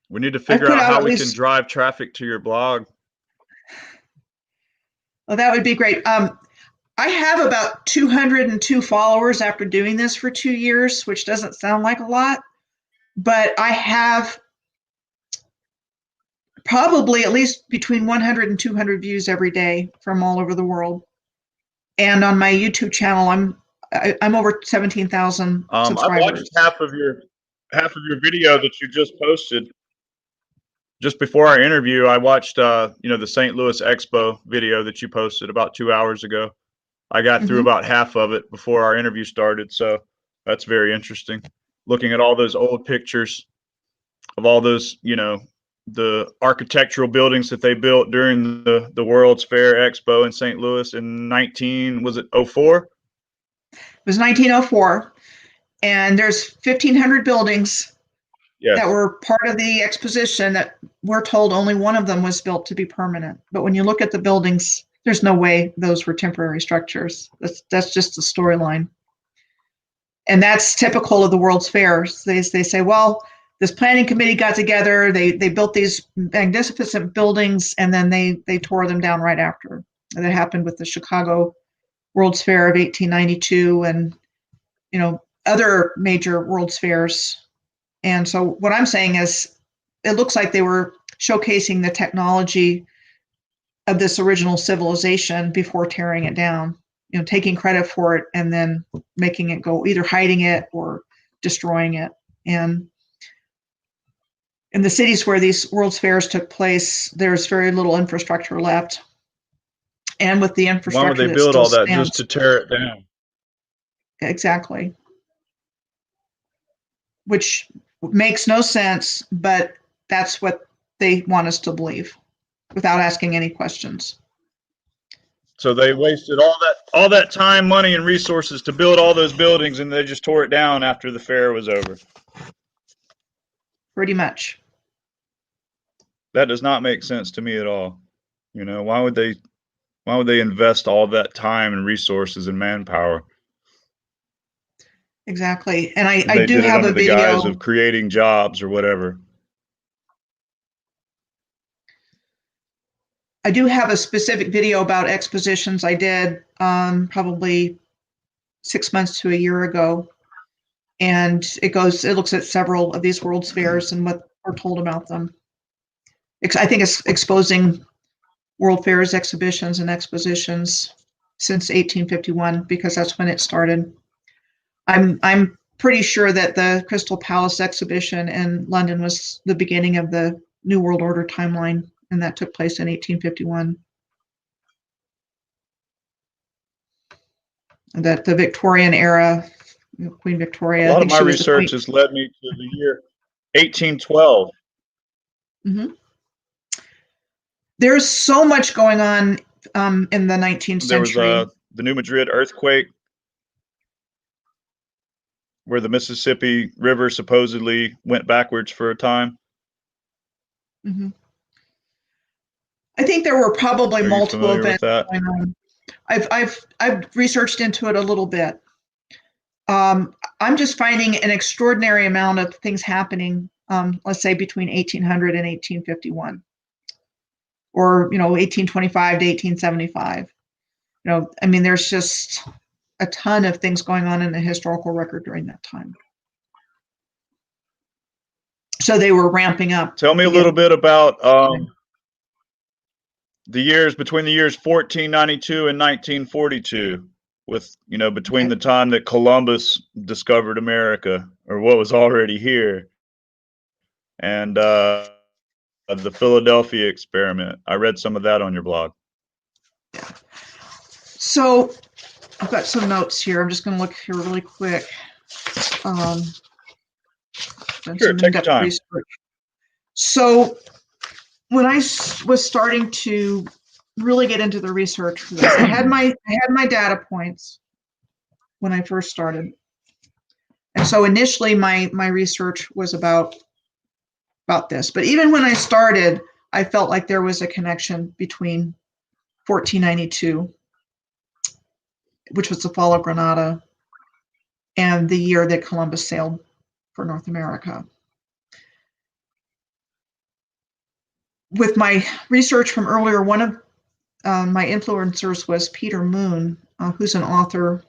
We need to figure out how we can drive traffic to your blog. Well, that would be great. I have about 202 followers after doing this for 2 years, which doesn't sound like a lot, but I have probably at least between 100 and 200 views every day from all over the world. And on my YouTube channel, I'm over 17,000 subscribers. I watched half of your video that you just posted. Just before our interview, I watched the St. Louis Expo video that you posted about 2 hours ago. I got through about half of it before our interview started, so that's very interesting. Looking at all those old pictures of all those, the architectural buildings that they built during the World's Fair Expo in St. Louis in 04? It was 1904, and there's 1,500 buildings. Yes. That were part of the exposition that we're told only one of them was built to be permanent. But when you look at the buildings, there's no way those were temporary structures. That's just the storyline. And that's typical of the World's Fairs. They say, well, this planning committee got together, they built these magnificent buildings, and then they tore them down right after. And that happened with the Chicago World's Fair of 1892 and, other major World's Fairs. And so what I'm saying is it looks like they were showcasing the technology of this original civilization before tearing it down, taking credit for it and then making it go, either hiding it or destroying it. And in the cities where these World's Fairs took place, there's very little infrastructure left. And with the infrastructure, why would they build all that just to tear it down? Exactly. Which makes no sense, but that's what they want us to believe without asking any questions. So they wasted all that time, money, and resources to build all those buildings, and they just tore it down after the fair was over. Pretty much. That does not make sense to me at all. Why would they invest all that time and resources and manpower? Exactly. And I do have a video. The guise of creating jobs or whatever. I do have a specific video about expositions I did probably 6 months to a year ago. And it looks at several of these World's Fairs and what we're told about them. I think it's exposing World Fairs, exhibitions, and expositions since 1851, because that's when it started. I'm pretty sure that the Crystal Palace exhibition in London was the beginning of the New World Order timeline, and that took place in 1851. And that the Victorian era, Queen Victoria. A lot of my research has led me to the year 1812. Mm-hmm. There's so much going on in the 19th century. There was the New Madrid earthquake, where the Mississippi River supposedly went backwards for a time. Mm-hmm. I think there were probably multiple events going on. I've researched into it a little bit. I'm just finding an extraordinary amount of things happening, let's say between 1800 and 1851, or 1825 to 1875. I mean, there's just a ton of things going on in the historical record during that time. So they were ramping up. Tell me a little bit about the years between the years 1492 and 1942, with between the time that Columbus discovered America, or what was already here, and the Philadelphia experiment. I read some of that on your blog. Yeah. So I've got some notes here. I'm just going to look here really quick. Sure, take your time. Research. So when I was starting to really get into the research for this, I had my data points when I first started, and so initially my research was about this. But even when I started, I felt like there was a connection between 1492, which was the fall of Granada, and the year that Columbus sailed for North America. With my research from earlier, one of my influencers was Peter Moon, who's an author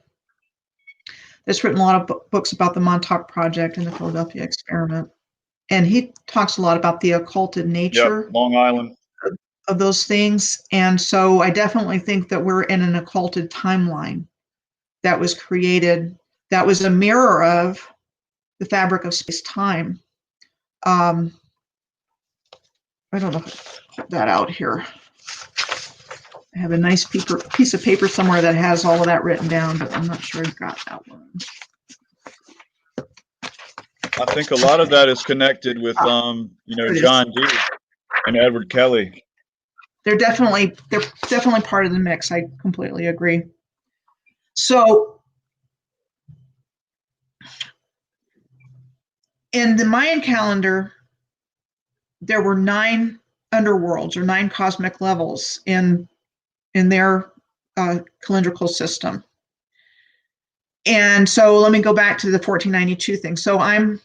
that's written a lot of books about the Montauk Project and the Philadelphia experiment. And he talks a lot about the occulted nature Long Island of those things. And so I definitely think that we're in an occulted timeline that was created, that was a mirror of the fabric of space-time. I don't know if I put that out here. I have a nice piece of paper somewhere that has all of that written down, but I'm not sure I've got that one. I think a lot of that is connected with John Dee and Edward Kelly. They're definitely part of the mix. I completely agree. So in the Mayan calendar, there were 9 underworlds, or 9 cosmic levels in their calendrical system. And so let me go back to the 1492 thing. So I'm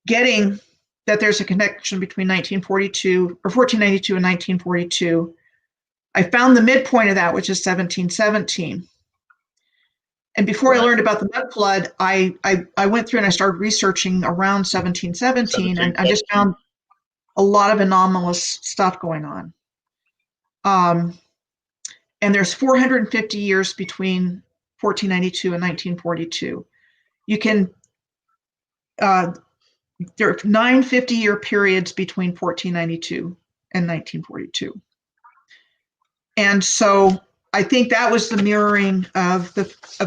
getting that there's a connection between 1942 or 1492 and 1942. I found the midpoint of that, which is 1717. And before I learned about the mud flood, I went through and I started researching around 1717, and I just found a lot of anomalous stuff going on. And there's 450 years between 1492 and 1942. You can, there are 9 50-year periods between 1492 and 1942. And so I think that was the mirroring of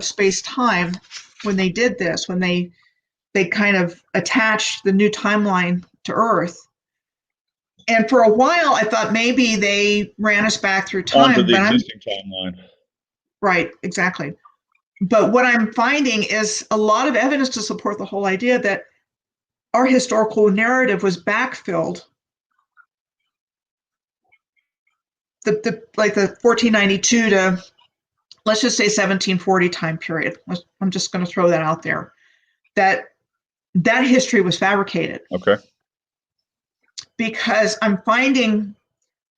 space-time when they did this, when they kind of attached the new timeline to Earth. And for a while, I thought maybe they ran us back through time. Onto the existing timeline. Right, exactly. But what I'm finding is a lot of evidence to support the whole idea that our historical narrative was backfilled. Like the 1492 to, let's just say 1740 time period. I'm just going to throw that out there. That history was fabricated. Okay. Because I'm finding,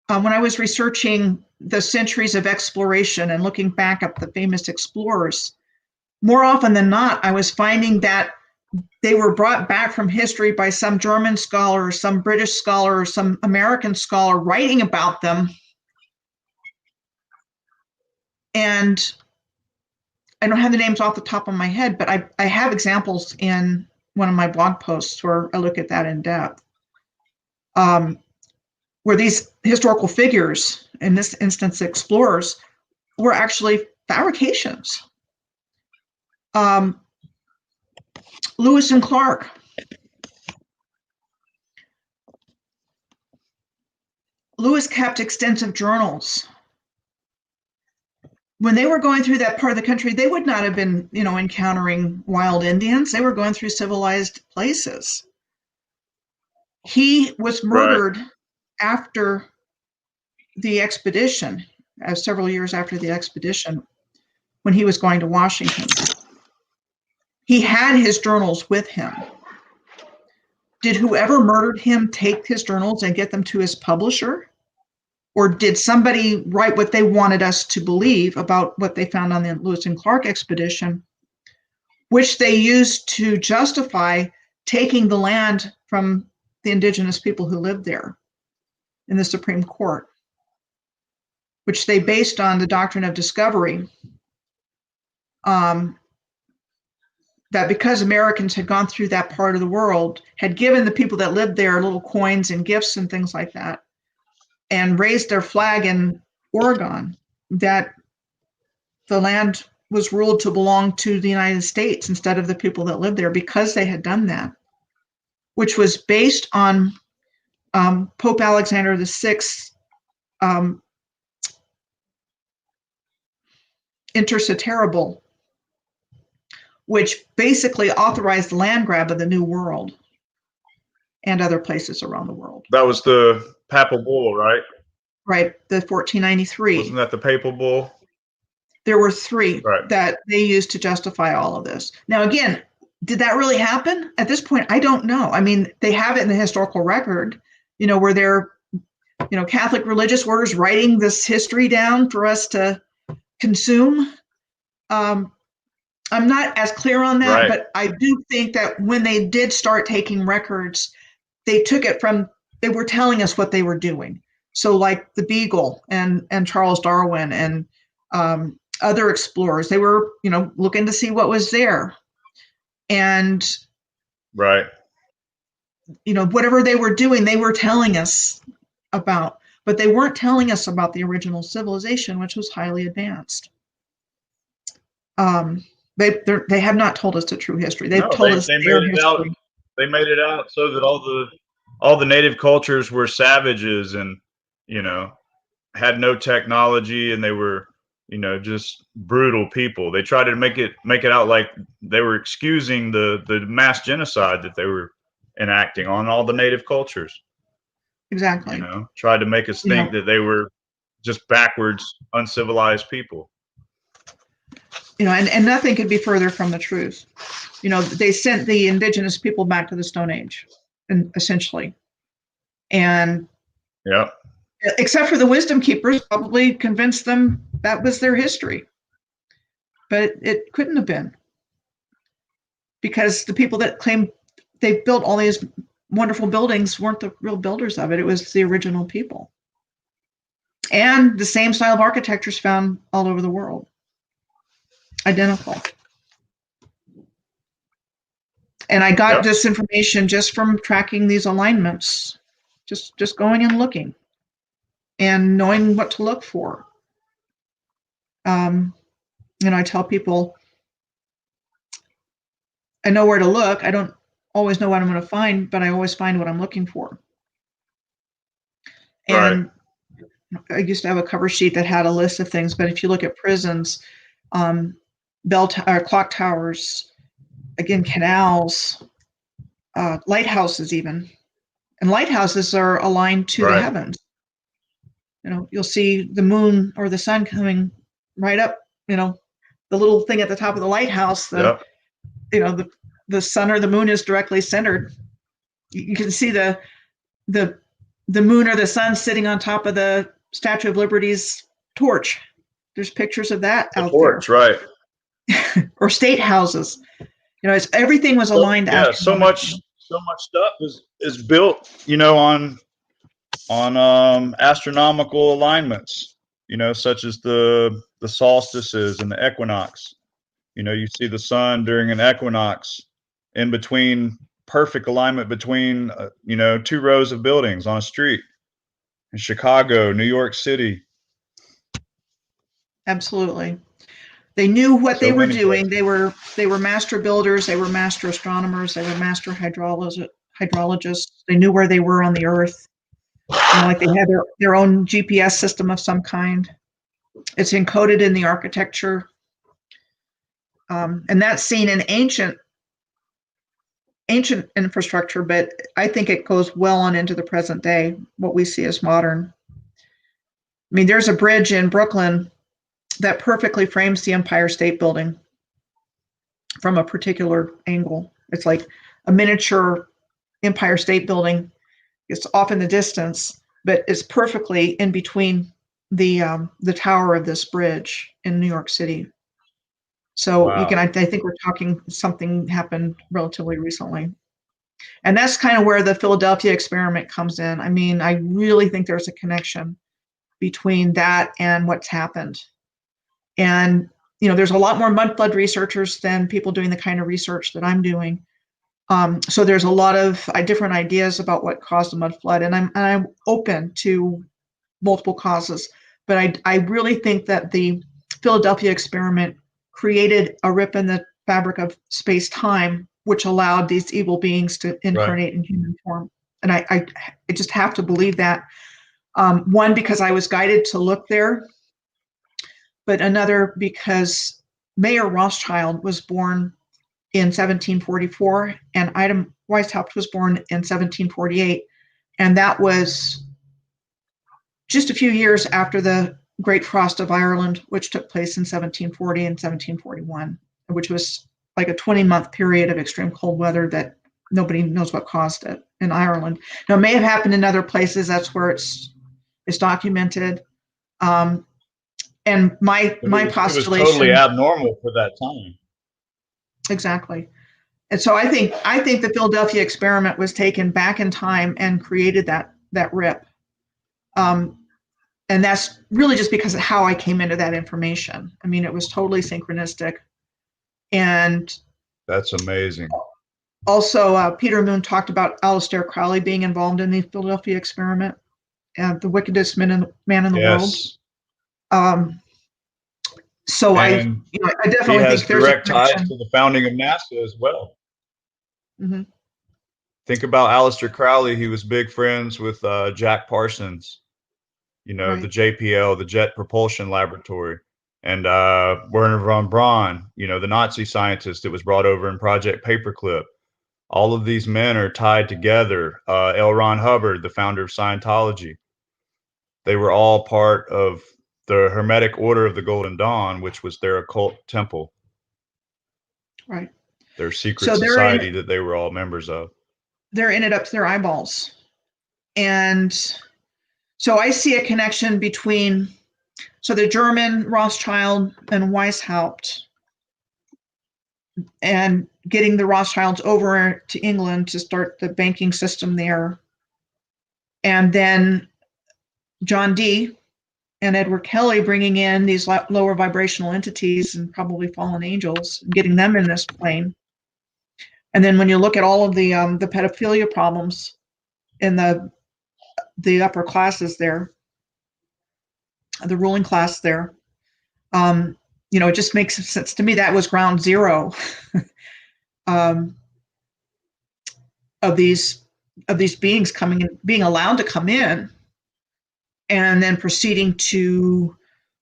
when I was researching the centuries of exploration and looking back at the famous explorers, more often than not, I was finding that they were brought back from history by some German scholar, or some British scholar, or some American scholar writing about them. And I don't have the names off the top of my head, but I have examples in one of my blog posts where I look at that in depth. Where these historical figures, in this instance explorers, were actually fabrications. Lewis and Clark. Lewis kept extensive journals. When they were going through that part of the country, they would not have been, encountering wild Indians. They were going through civilized places. He was murdered after the expedition, several years after the expedition, when he was going to Washington. He had his journals with him. Did whoever murdered him take his journals and get them to his publisher? Or did somebody write what they wanted us to believe about what they found on the Lewis and Clark expedition, which they used to justify taking the land from the indigenous people who lived there in the Supreme Court, which they based on the doctrine of discovery, that because Americans had gone through that part of the world, had given the people that lived there little coins and gifts and things like that, and raised their flag in Oregon, that the land was ruled to belong to the United States instead of the people that lived there, because they had done that, which was based on Pope Alexander VI's Intercetera Bull, which basically authorized the land grab of the New World and other places around the world. That was the papal bull, right? Right, the 1493. Wasn't that the papal bull? There were three Right. that they used to justify all of this. Now, again, did that really happen? At this point, I don't know. I mean, they have it in the historical record, where they're, Catholic religious orders writing this history down for us to consume. I'm not as clear on that, Right. but I do think that when they did start taking records, they took it from, they were telling us what they were doing. So like the Beagle and Charles Darwin and other explorers, they were, looking to see what was there. And, Right. Whatever they were doing, they were telling us about, but they weren't telling us about the original civilization, which was highly advanced. They have not told us the true history. They've told us they their made it history. out. They made it out so that all the native cultures were savages and had no technology, and they were just brutal people. They tried to make it out like they were excusing the mass genocide that they were enacting on all the native cultures. Exactly. Tried to make us think that they were just backwards, uncivilized people. And nothing could be further from the truth. They sent the indigenous people back to the Stone Age, and essentially, and yeah, except for the wisdom keepers, probably convinced them that was their history, but it couldn't have been, because the people that claimed they built all these wonderful buildings weren't the real builders of it. It was the original people, and the same style of architecture is found all over the world. Identical. And I got this information just from tracking these alignments, just going and looking and knowing what to look for. I tell people, I know where to look. I don't always know what I'm going to find, but I always find what I'm looking for. And I used to have a cover sheet that had a list of things, but if you look at prisons, clock towers, again, canals, lighthouses even. And lighthouses are aligned to the heavens. You'll see the moon or the sun coming right up, the little thing at the top of the lighthouse, the sun or the moon is directly centered. You can see the moon or the sun sitting on top of the Statue of Liberty's torch. There's pictures of that out there. Right. Or state houses. Everything was aligned. So much stuff is built, on astronomical alignments, such as the solstices and the equinox. You see the sun during an equinox in between, perfect alignment between, two rows of buildings on a street in Chicago, New York City. Absolutely. They knew what they were doing. They were master builders. They were master astronomers. They were master hydrologists. They knew where they were on the earth. Like they had their own GPS system of some kind. It's encoded in the architecture. And that's seen in ancient infrastructure, but I think it goes well on into the present day, what we see as modern. I mean, there's a bridge in Brooklyn that perfectly frames the Empire State Building from a particular angle. It's like a miniature Empire State Building. It's off in the distance, but it's perfectly in between the tower of this bridge in New York City. So you can, I think we're talking something happened relatively recently. And that's kind of where the Philadelphia experiment comes in. I mean, I really think there's a connection between that and what's happened. And, you know, there's a lot more mud flood researchers than people doing the kind of research that I'm doing. So there's a lot of different ideas about what caused the mud flood, and I'm open to multiple causes. But I really think that the Philadelphia experiment created a rip in the fabric of space-time, which allowed these evil beings to incarnate in human form. And I just have to believe that. One, because I was guided to look there, but another because Mayer Rothschild was born in 1744, and Ida Weishaupt was born in 1748. And that was just a few years after the Great Frost of Ireland, which took place in 1740 and 1741, which was like a 20-month period of extreme cold weather that nobody knows what caused it in Ireland. Now, it may have happened in other places. That's where it's documented. And my postulation, it was totally abnormal for that time. Exactly. And so I think the Philadelphia experiment was taken back in time and created that rip. And that's really just because of how I came into that information. I mean, it was totally synchronistic. And that's amazing. Also, Peter Moon talked about Aleister Crowley being involved in the Philadelphia experiment, the wickedest man in the world. So I definitely think there's direct ties to the founding of NASA as well. Mm-hmm. Think about Aleister Crowley. He was big friends with Jack Parsons, the JPL, the Jet Propulsion Laboratory, and Werner von Braun, the Nazi scientist that was brought over in Project Paperclip. All of these men are tied together. L. Ron Hubbard, the founder of Scientology. They were all part of the Hermetic Order of the Golden Dawn, which was their occult temple. Right. Their secret society that they were all members of. They're in it up to their eyeballs. And so I see a connection between, the German Rothschild and Weishaupt, and getting the Rothschilds over to England to start the banking system there. And then John Dee and Edward Kelly bringing in these lower vibrational entities and probably fallen angels, getting them in this plane. And then when you look at all of the pedophilia problems in the upper classes there, the ruling class there, it just makes sense to me. That was ground zero of these beings coming in, being allowed to come in, and then proceeding to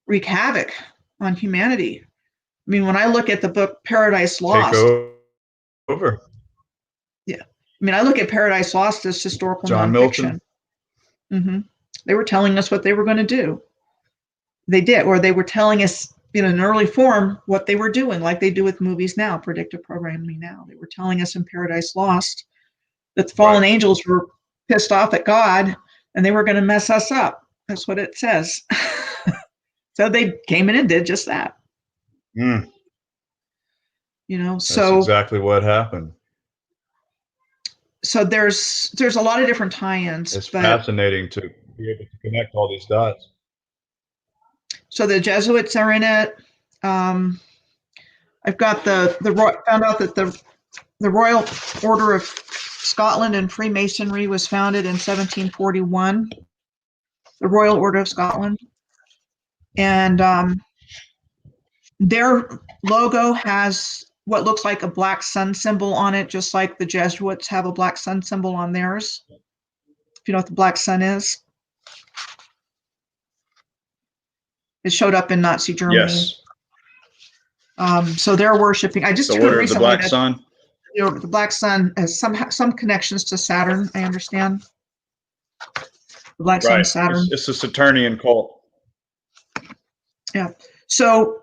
wreak havoc on humanity. I mean, when I look at the book Paradise Lost, take over. Yeah, I mean, I look at Paradise Lost as historical John nonfiction. Mm-hmm. They were telling us what they were going to do. They did, or they were telling us in an early form what they were doing, like they do with movies now, predictive programming now. They were telling us in Paradise Lost that the fallen angels were pissed off at God and they were going to mess us up. That's what it says. So they came in and did just that. Mm. So that's exactly what happened. So there's a lot of different tie-ins. It's fascinating to be able to connect all these dots. So the Jesuits are in it. I've got found out that the Royal Order of Scotland and Freemasonry was founded in 1741. The Royal Order of Scotland, and their logo has what looks like a black sun symbol on it, just like the Jesuits have a black sun symbol on theirs. If you know what the black sun is. It showed up in Nazi Germany. Yes. So they're worshiping. I just heard recently the black sun. The black sun has some connections to Saturn. I understand. The black sun, Saturn. It's a Saturnian cult. Yeah. So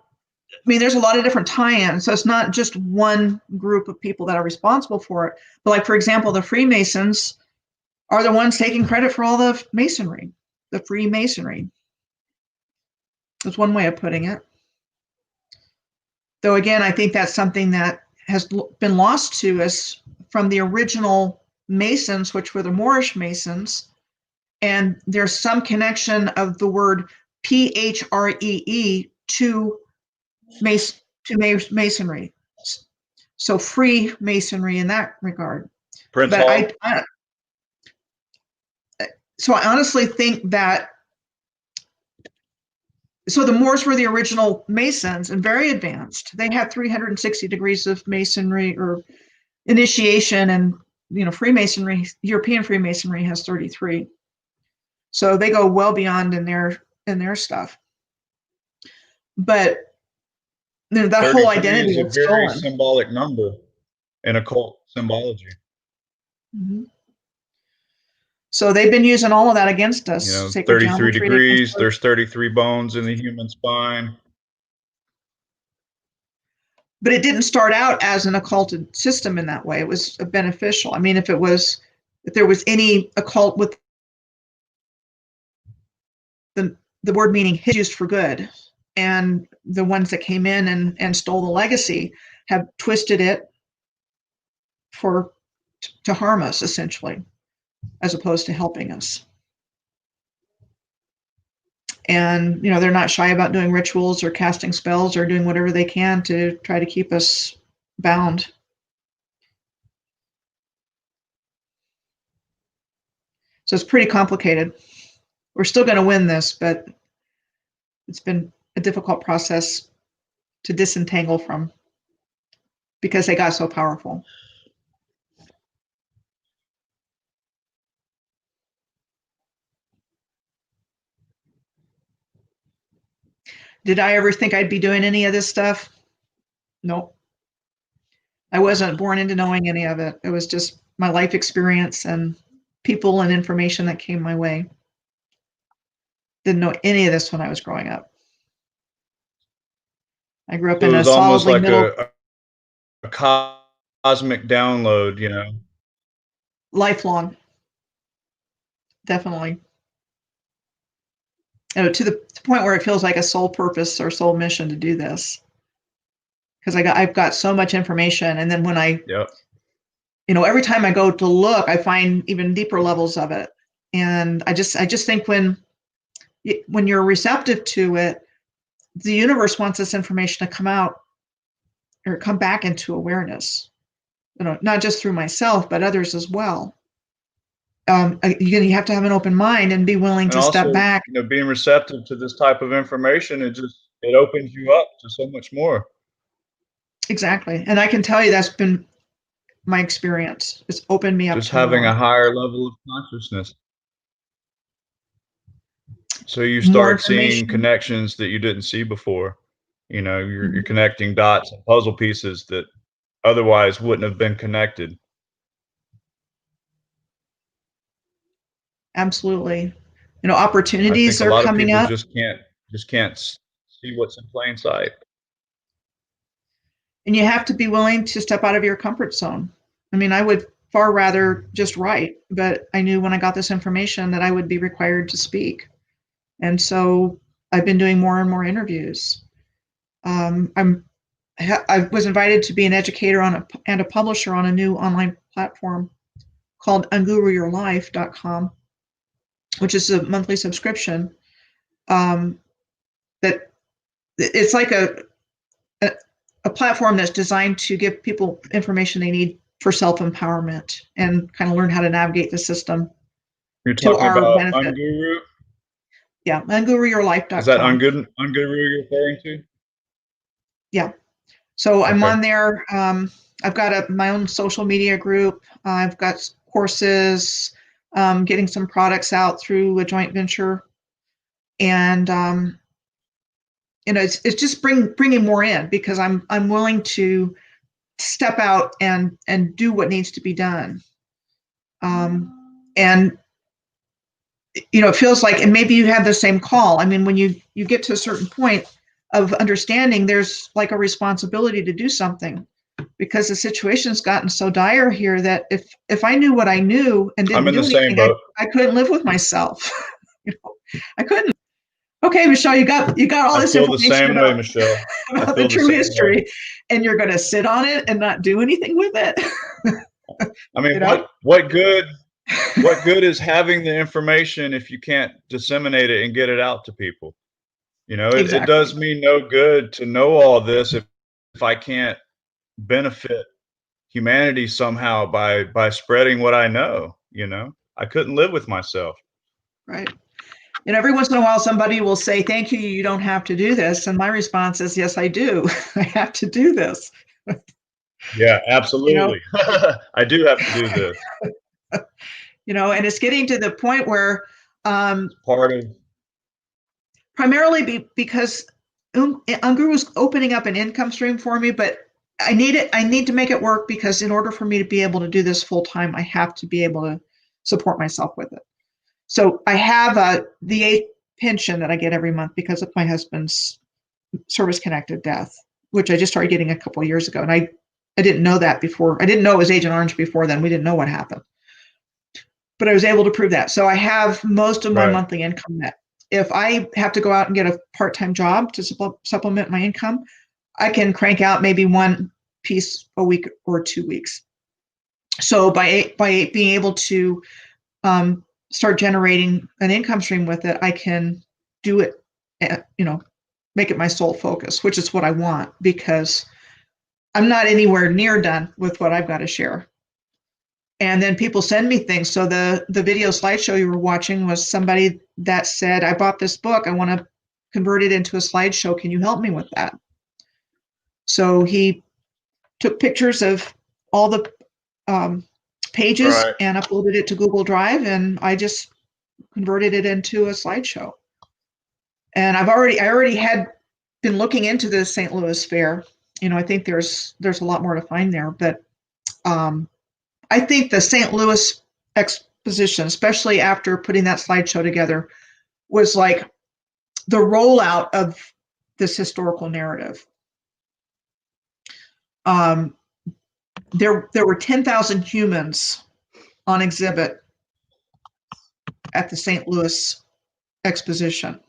mean, there's a lot of different tie-ins, so it's not just one group of people that are responsible for it. But like, for example, the Freemasons are the ones taking credit for all the masonry, the Freemasonry. That's one way of putting it. Though again, I think that's something that has been lost to us from the original Masons, which were the Moorish Masons. And there's some connection of the word PHREE to masonry. So free masonry in that regard. Prince But Hall? So I honestly think that, so the Moors were the original Masons and very advanced. They had 360 degrees of masonry or initiation, and Freemasonry, European Freemasonry has 33. So they go well beyond in their stuff. But that whole identity is a very symbolic number in occult symbology. Mm-hmm. So they've been using all of that against us. 33 degrees, there's 33 bones in the human spine. But it didn't start out as an occulted system in that way. It was beneficial. I mean, if there was any occult with the word meaning used for good, and the ones that came in and stole the legacy have twisted it to harm us, essentially, as opposed to helping us. And they're not shy about doing rituals or casting spells or doing whatever they can to try to keep us bound. So it's pretty complicated. We're still going to win this, but it's been a difficult process to disentangle from, because they got so powerful. Did I ever think I'd be doing any of this stuff? Nope. I wasn't born into knowing any of it. It was just my life experience and people and information that came my way. Didn't know any of this when I was growing up. I grew up in a solidly almost middle. like a cosmic download, Lifelong. Definitely. To the point where it feels like a soul purpose or soul mission to do this. Because I've got so much information, and then when every time I go to look, I find even deeper levels of it. And I just think when you're receptive to it, the universe wants this information to come out or come back into awareness. Not just through myself, but others as well. You have to have an open mind and be willing to step back. Being receptive to this type of information, it opens you up to so much more. Exactly. And I can tell you that's been my experience. It's opened me up. Just having a higher level of consciousness. So you start seeing connections that you didn't see before. You're connecting dots and puzzle pieces that otherwise wouldn't have been connected. Absolutely. Opportunities are coming up. Just can't see what's in plain sight. And you have to be willing to step out of your comfort zone. I mean, I would far rather just write, but I knew when I got this information that I would be required to speak. And so I've been doing more and more interviews. I was invited to be an educator and a publisher on a new online platform called unguruyourlife.com, which is a monthly subscription. That it's like a platform that's designed to give people information they need for self-empowerment and kind of learn how to navigate the system. You're talking about Unguru? Yeah, unguruyourlife.com. Is that Unguru you're referring to? Yeah. So I'm on there. I've got my own social media group. I've got courses, getting some products out through a joint venture. And, it's just bringing more in, because I'm willing to step out and do what needs to be done. And it feels like, and maybe you have the same call. I mean, when you get to a certain point, of understanding there's like a responsibility to do something, because the situation's gotten so dire here that if I knew what I knew and I'm didn't in the do same anything, boat. I couldn't live with myself. You know, I couldn't. Okay, Michelle, you got all I this feel the information same way, Michelle. I about the feel the true same way. history, and you're going to sit on it and not do anything with it. I mean, You know? what good is having the information if you can't disseminate it and get it out to people? You know, it Exactly. does me no good to know all this if I can't benefit humanity somehow by spreading what I know, you know? I couldn't live with myself. Right. And every once in a while, somebody will say, "Thank you, you don't have to do this." And my response is, "Yes, I do. I have to do this." Yeah, You know, absolutely. I do have to do this. and it's getting to the point where, It's part of primarily because Unguru was opening up an income stream for me, but I need to make it work, because in order for me to be able to do this full time, I have to be able to support myself with it. So I have the 8th pension that I get every month because of my husband's service-connected death, which I just started getting a couple of years ago. And I didn't know that before. I didn't know it was Agent Orange before then. We didn't know what happened. But I was able to prove that. So I have most of my right. monthly income net. If I have to go out and get a part-time job to supplement my income, I can crank out maybe one piece a week or 2 weeks. So by being able to start generating an income stream with it, I can do it, make it my sole focus, which is what I want, because I'm not anywhere near done with what I've got to share. And then people send me things. So the video slideshow you were watching was somebody that said, "I bought this book. I want to convert it into a slideshow. Can you help me with that?" So he took pictures of all the pages Right. and uploaded it to Google Drive, and I just converted it into a slideshow. And I already had been looking into the St. Louis Fair. I think there's a lot more to find there, but I think the St. Louis exposition, especially after putting that slideshow together, was like the rollout of this historical narrative. There were 10,000 humans on exhibit at the St. Louis exposition.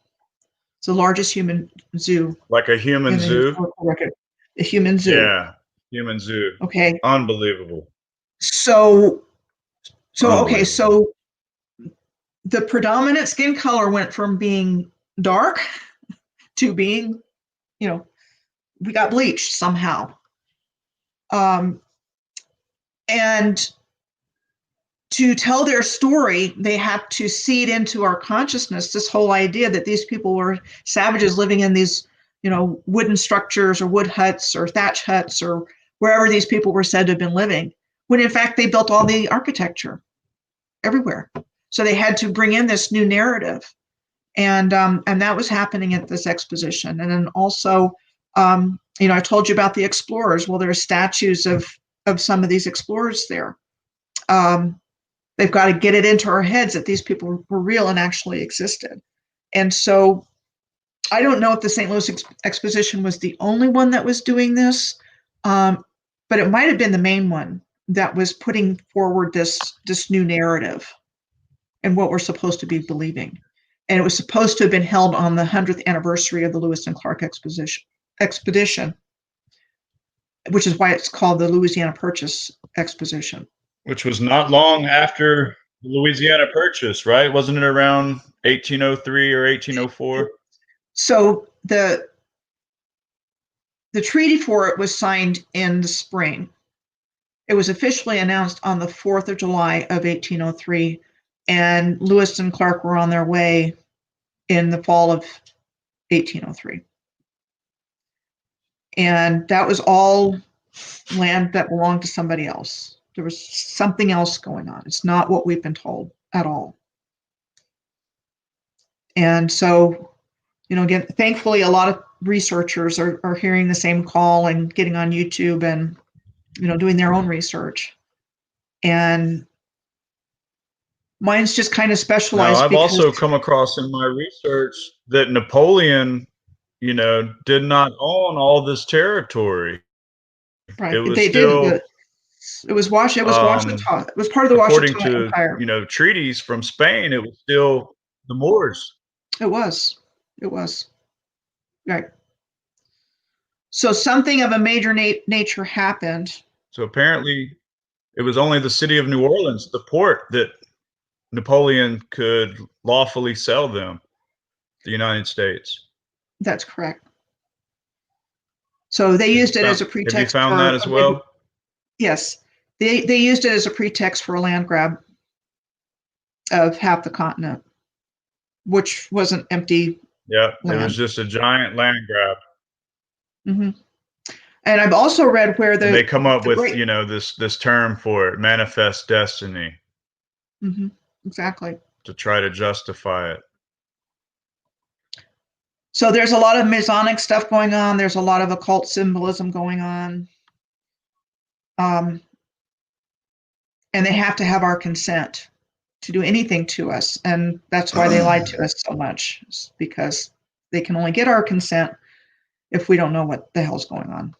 It's the largest human zoo Like a human in the zoo. historical record. The human zoo. Yeah, human zoo. Okay. Unbelievable. So okay, Unbelievable. so the predominant skin color went from being dark to being, we got bleached somehow. And to tell their story, they had to seed into our consciousness this whole idea that these people were savages living in these, wooden structures or wood huts or thatch huts or wherever these people were said to have been living, when in fact they built all the architecture everywhere. So they had to bring in this new narrative, and that was happening at this exposition. And then also, I told you about the explorers. Well, there are statues of some of these explorers there. They've got to get it into our heads that these people were real and actually existed. And so I don't know if the St. Louis Exposition was the only one that was doing this, but it might have been the main one that was putting forward this new narrative and what we're supposed to be believing. And it was supposed to have been held on the 100th anniversary of the Lewis and Clark expedition, which is why it's called the Louisiana Purchase Exposition. Which was not long after the Louisiana Purchase, right? Wasn't it around 1803 or 1804? So the treaty for it was signed in the spring. It was officially announced on the 4th of July of 1803, and Lewis and Clark were on their way in the fall of 1803. And that was all land that belonged to somebody else. There was something else going on. It's not what we've been told at all. And so, again, thankfully, a lot of researchers are hearing the same call and getting on YouTube and, doing their own research. And mine's just kind of Now, specialized I've because also come across in my research that Napoleon did not own all this territory. It Right. was They didn't. still, It was Washington. It was part of the according Washington to, Empire. treaties from Spain, it was still the Moors. It was. It was. Right. So something of a major nature happened. So apparently, it was only the city of New Orleans, the port, that Napoleon could lawfully sell them, the United States. That's correct. So they used it as a Have you pretext found that as well? Yes. They used it as a pretext for a land grab of half the continent, which was an empty Yeah, it land. was just a giant land grab. Mm-hmm. And I've also read where And they come up with, great, this term for it, manifest destiny, mm-hmm, exactly. to try to justify it. So there's a lot of Masonic stuff going on. There's a lot of occult symbolism going on. And they have to have our consent to do anything to us. And that's why they lied to us so much, because they can only get our consent if we don't know what the hell's going on,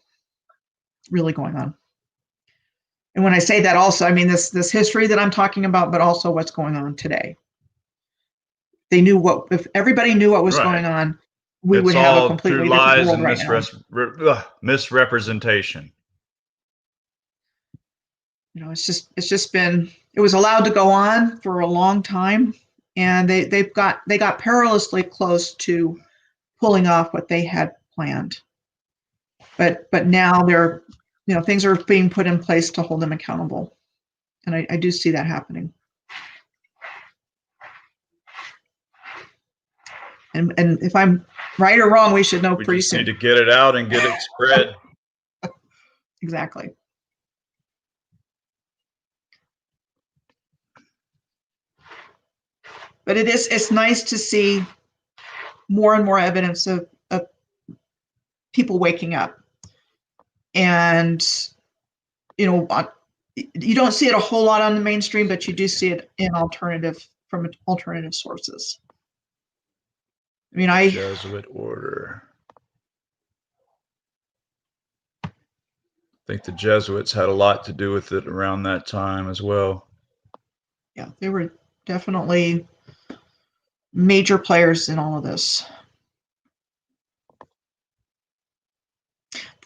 really going on. And when I say that also, I mean this history that I'm talking about, but also what's going on today. They knew if everybody knew what was going on, we would have a completely different world right now. Misrepresentation. It's just been, it was allowed to go on for a long time, and they got perilously close to pulling off what they had planned. But now they're, things are being put in place to hold them accountable, and I do see that happening. And if I'm right or wrong, we should know pretty soon. We just need to get it out and get it spread. Exactly. But it's nice to see more and more evidence of people waking up. And, you don't see it a whole lot on the mainstream, but you do see it from alternative sources. I mean, Jesuit order. I think the Jesuits had a lot to do with it around that time as well. Yeah, they were definitely major players in all of this.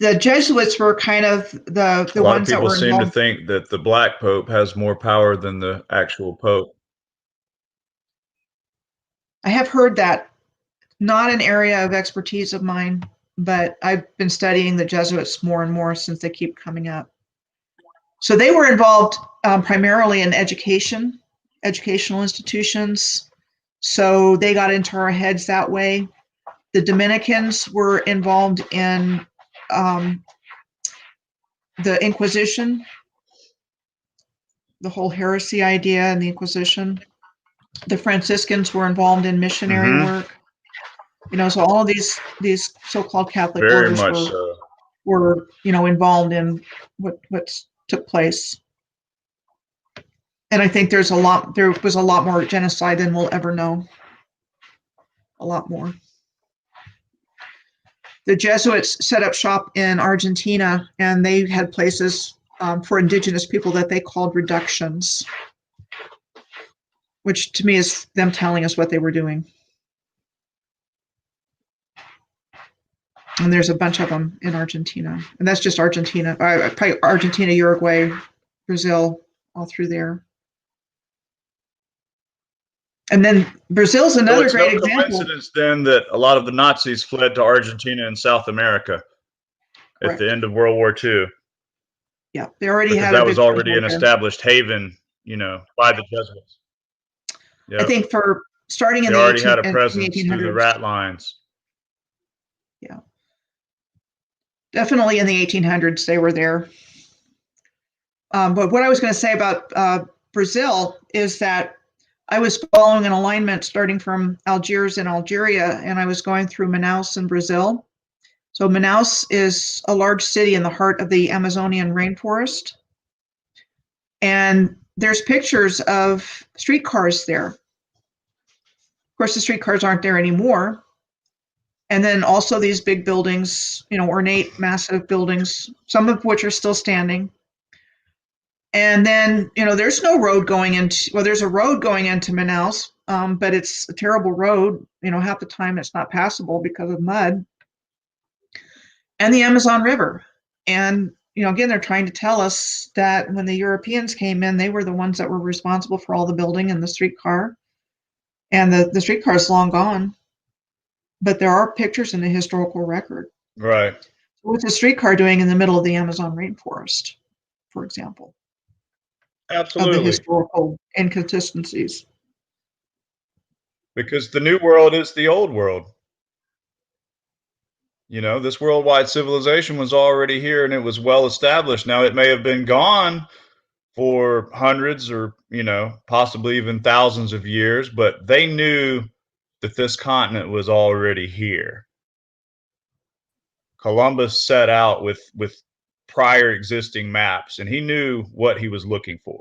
The Jesuits were kind of the ones that were involved. A lot of people seem to think that the Black Pope has more power than the actual Pope. I have heard that. Not an area of expertise of mine, but I've been studying the Jesuits more and more since they keep coming up. So they were involved primarily in educational institutions. So they got into our heads that way. The Dominicans were involved in the Inquisition, the whole heresy idea and the Inquisition. The Franciscans were involved in missionary work. So all of these so-called Catholic orders were involved in what took place. And I think there was a lot more genocide than we'll ever know. A lot more. The Jesuits set up shop in Argentina, and they had places for indigenous people that they called reductions, which to me is them telling us what they were doing. And there's a bunch of them in Argentina. And that's just Argentina. Probably Argentina, Uruguay, Brazil, all through there. And then Brazil's another great example. It's no coincidence then that a lot of the Nazis fled to Argentina and South America at the end of World War II. Yeah, they already had. That was already an established haven, by the Jesuits. Yep. I think for starting in they already had a presence through the rat lines. Yeah. Definitely in the 1800s, they were there. But what I was going to say about Brazil is that I was following an alignment starting from Algiers and Algeria, and I was going through Manaus in Brazil. So Manaus is a large city in the heart of the Amazonian rainforest. And there's pictures of streetcars there. Of course, the streetcars aren't there anymore. And then also these big buildings, ornate, massive buildings, some of which are still standing. And then, there's no road going into, well, there's a road going into Manaus, but it's a terrible road. Half the time it's not passable because of mud. And the Amazon River. And, again, they're trying to tell us that when the Europeans came in, they were the ones that were responsible for all the building and the streetcar. And the streetcar is long gone. But there are pictures in the historical record. Right. What's a streetcar doing in the middle of the Amazon rainforest, for example? Absolutely. Of the historical inconsistencies. Because the new world is the old world. This worldwide civilization was already here and it was well established. Now, it may have been gone for hundreds or, possibly even thousands of years, but they knew that this continent was already here. Columbus set out with prior existing maps, and he knew what he was looking for.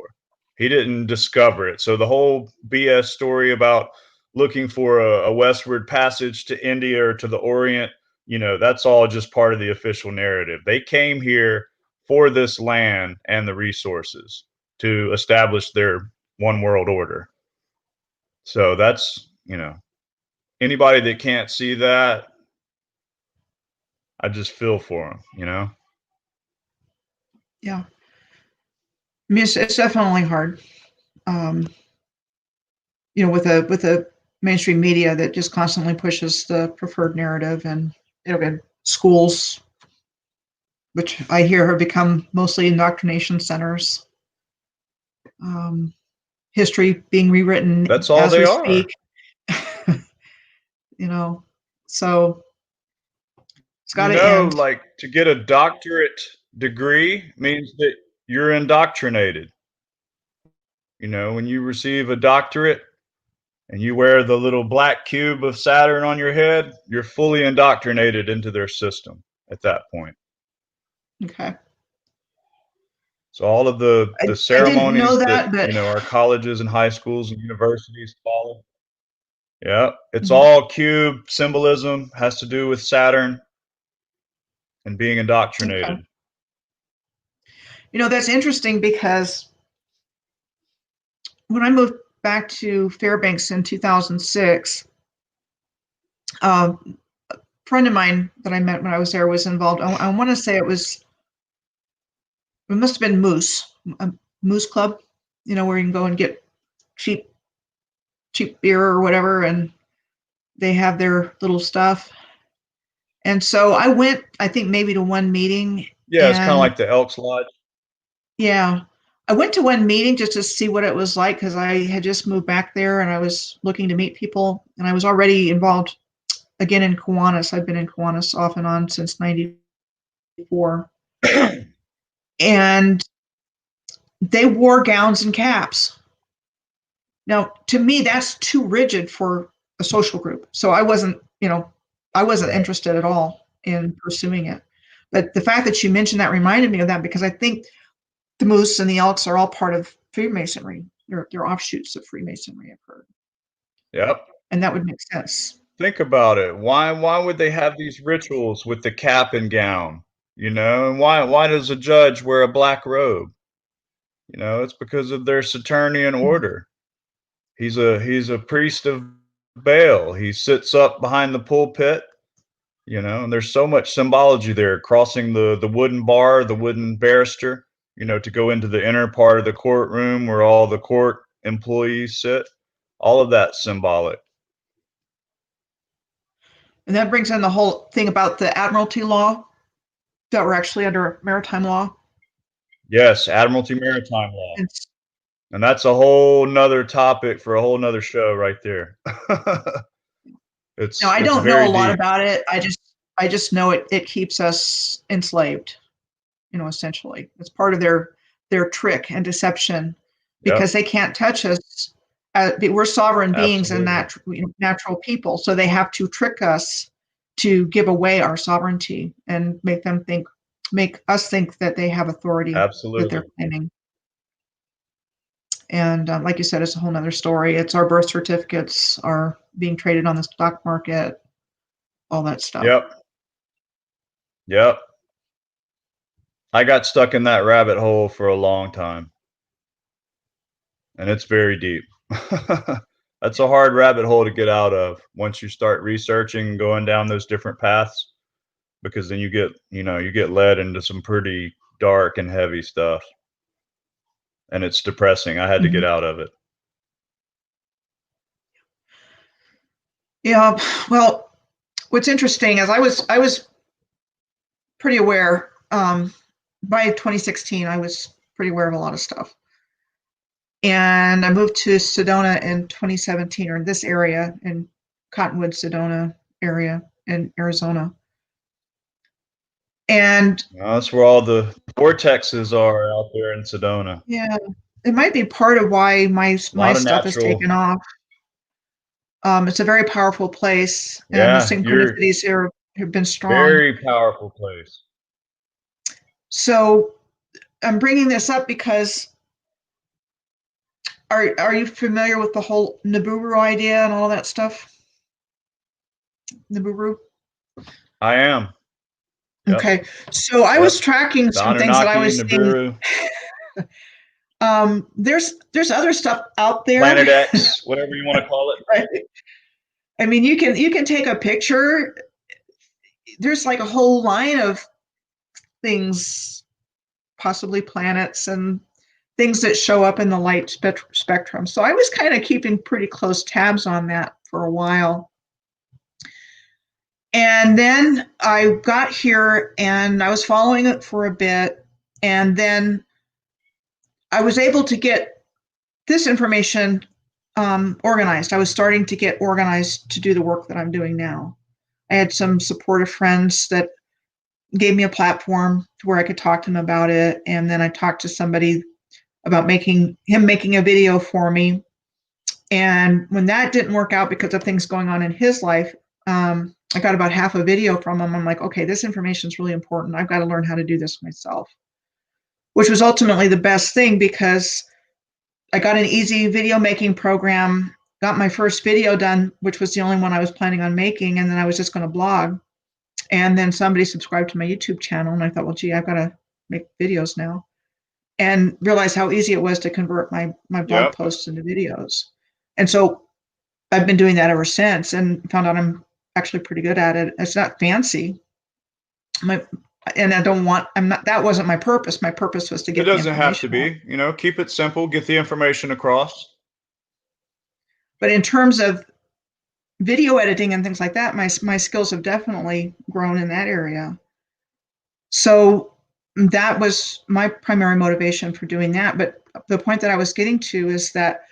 He didn't discover it. So the whole BS story about looking for a westward passage to India or to the Orient, that's all just part of the official narrative. They came here for this land and the resources to establish their one world order. So that's, anybody that can't see that, I just feel for them, Yeah. I mean, it's definitely hard. With a mainstream media that just constantly pushes the preferred narrative, and schools, which I hear have become mostly indoctrination centers. History being rewritten that's all as they we are. speak. So it's got to end. Like, to get a doctorate degree means that you're indoctrinated. When you receive a doctorate and you wear the little black cube of Saturn on your head, you're fully indoctrinated into their system at that point. Okay. So all of the ceremonies I didn't know that, but our colleges and high schools and universities follow. Yeah, it's Mhm. all cube symbolism, has to do with Saturn and being indoctrinated. Okay. That's interesting because when I moved back to Fairbanks in 2006, a friend of mine that I met when I was there was involved. I want to say it must have been Moose, a Moose Club, where you can go and get cheap beer or whatever, and they have their little stuff. And so I went, I think maybe to one meeting. Yeah, it's kind of like the Elks Lodge. Yeah. I went to one meeting just to see what it was like because I had just moved back there and I was looking to meet people, and I was already involved again in Kiwanis. I've been in Kiwanis off and on since 94. And they wore gowns and caps. Now, to me, that's too rigid for a social group. So I wasn't interested at all in pursuing it. But the fact that you mentioned that reminded me of that, because I think the Moose and the Elks are all part of Freemasonry. They're offshoots of Freemasonry occurred. Yep. And that would make sense. Think about it. Why would they have these rituals with the cap and gown? And why does a judge wear a black robe? It's because of their Saturnian order. He's a priest of Baal. He sits up behind the pulpit, and there's so much symbology there, crossing the wooden bar, the wooden barrister, to go into the inner part of the courtroom where all the court employees sit. All of that's symbolic. And that brings in the whole thing about the Admiralty law that we're actually under maritime law. Yes, Admiralty Maritime law. It's, And that's a whole nother topic for a whole nother show right there. I don't know a lot about it. I just know it keeps us enslaved, essentially. It's part of their trick and deception, because they can't touch us. We're sovereign beings and natural people, so they have to trick us to give away our sovereignty and make us think that they have authority that they're claiming. And like you said, it's a whole nother story. It's our birth certificates are being traded on the stock market. all that stuff. Yep. I got stuck in that rabbit hole for a long time, and it's very deep. That's a hard rabbit hole to get out of once you start researching and going down those different paths, because then you get led into some pretty dark and heavy stuff, and it's depressing. I had to get out of it. Yeah. Well, what's interesting is I was pretty aware. By 2016, I was pretty aware of a lot of stuff. And I moved to Sedona in 2017, or this area in Cottonwood, Sedona area in Arizona. And that's where all the vortexes are out there in Sedona. Yeah, it might be part of why my stuff has taken off. It's a very powerful place, and the synchronicities here have been strong. Very powerful place. So I'm bringing this up because are you familiar with the whole Nibiru idea and all that stuff? Nibiru? I am. Yep. Okay, so I was tracking some things that I was Nibiru. seeing. There's other stuff out there. Planet X, whatever you want to call it. Right. I mean, you can take a picture. There's like a whole line of things, possibly planets and things that show up in the light spectrum. So I was kind of keeping pretty close tabs on that for a while. And then I got here and I was following it for a bit. And then I was able to get this information organized. I was starting to get organized to do the work that I'm doing now. I had some supportive friends that gave me a platform to where I could talk to them about it. And then I talked to somebody about making a video for me. And when that didn't work out because of things going on in his life, I got about half a video from him. I'm like, okay, this information is really important. I've got to learn how to do this myself, which was ultimately the best thing because I got an easy video making program, got my first video done, which was the only one I was planning on making. And then I was just going to blog. And then somebody subscribed to my YouTube channel. And I thought, well, gee, I've got to make videos now. And realized how easy it was to convert my blog posts into videos. And so I've been doing that ever since and found out I'm actually pretty good at it. It's not fancy. That wasn't my purpose. My purpose was to get it doesn't have to be, keep it simple, get the information across. But in terms of video editing and things like that, my skills have definitely grown in that area. So that was my primary motivation for doing that. But the point that I was getting to is that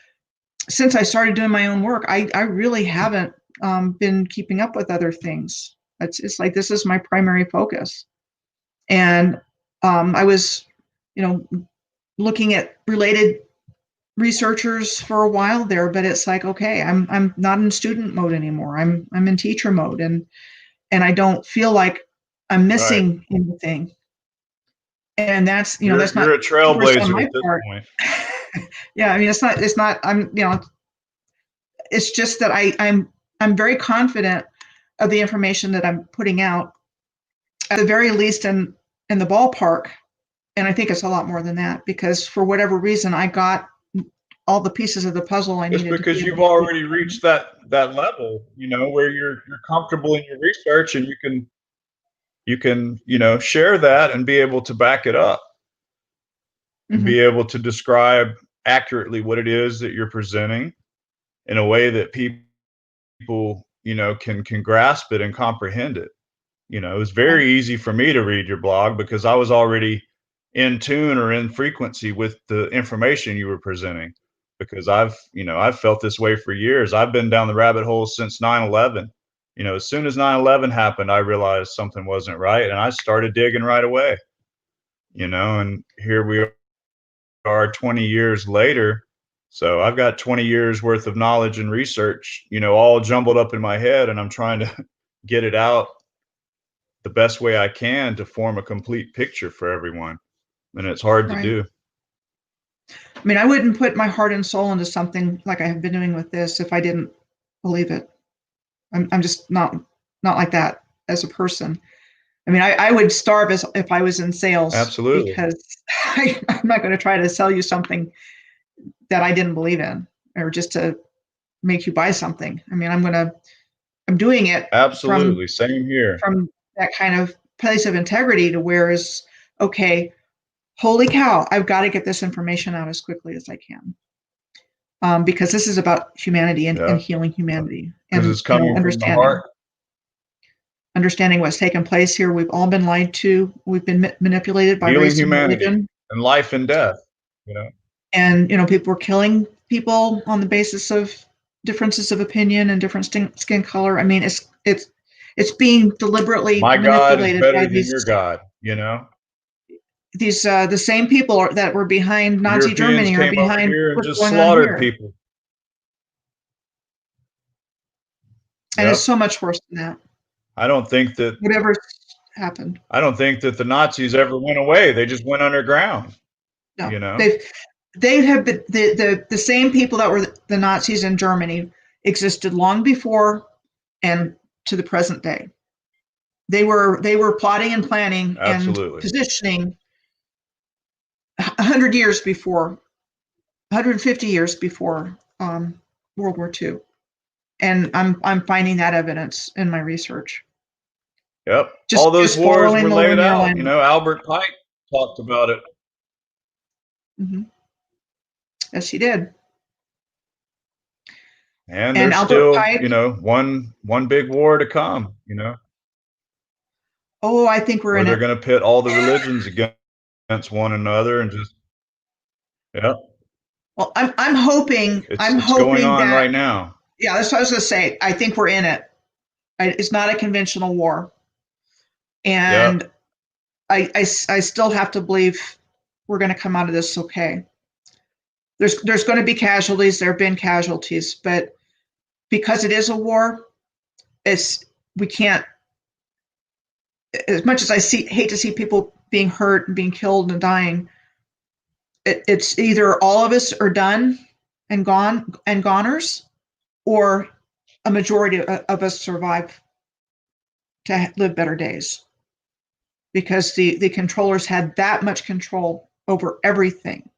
since I started doing my own work, I really haven't been keeping up with other things. It's like this is my primary focus. And I was, looking at related researchers for a while there, but it's like, okay, I'm not in student mode anymore. I'm in teacher mode, and I don't feel like I'm missing anything. And that's that's not. You're a trailblazer at this point. Yeah, I mean, it's not. It's just that I'm very confident of the information that I'm putting out, at the very least in the ballpark. And I think it's a lot more than that because for whatever reason, I got all the pieces of the puzzle I needed. Just because you've already reached that level, where you're comfortable in your research and you can share that and be able to back it up and be able to describe accurately what it is that you're presenting in a way that people can grasp it and comprehend it. It was very easy for me to read your blog because I was already in tune or in frequency with the information you were presenting, because I've felt this way for years. I've been down the rabbit hole since 9/11. As soon as 9/11 happened, I realized something wasn't right, and I started digging right away. And here we are 20 years later. So I've got 20 years worth of knowledge and research, all jumbled up in my head, and I'm trying to get it out the best way I can to form a complete picture for everyone. And it's hard to do. I mean, I wouldn't put my heart and soul into something like I have been doing with this if I didn't believe it. I'm just not not like that as a person. I mean, I would starve if I was in sales, Absolutely. because I'm not going to try to sell you something that I didn't believe in, or just to make you buy something. I mean, I'm doing it Absolutely. Same here. from that kind of place of integrity, to where is, okay, holy cow, I've got to get this information out as quickly as I can. Because this is about humanity and Yeah. healing humanity, Because and it's coming from the heart. understanding what's taken place here. We've all been lied to. We've been manipulated by Healing race and humanity religion, and life and death, you know. and people were killing people on the basis of differences of opinion and different skin color. I mean, it's being deliberately My God is manipulated by better than your God, you know. these the same people that were behind The Nazi Europeans Germany are came over behind here and what's just going on slaughtered here. people. And Yep. it's so much worse than that. I don't think that Whatever happened. I don't think that the Nazis ever went away. They just went underground. No, You know. they have been the same people that were the Nazis in Germany existed long before and to the present day. They were plotting and planning and Absolutely. positioning 100 years before, 150 years before World War II, and I'm finding that evidence in my research. Yep. Just All those wars following were the laid linear out. You line. know, Albert Pike talked about it. Mm-hmm. Yes, he did. And And there's Albert still, Pike. you know, one big war to come, you know, Oh, I think we're where in they're it. going to pit all the religions against one another and just, yeah, Well, I'm hoping it's going on that, right now. yeah, that's what I was going to say. I think we're in it. It's not a conventional war, Yeah, and I still have to believe we're going to come out of this okay. There's going to be casualties. There have been casualties, but because it is a war, we can't. As much as hate to see people being hurt and being killed and dying, it's either all of us are done and gone and goners, or a majority of us survive to live better days, because the controllers had that much control over everything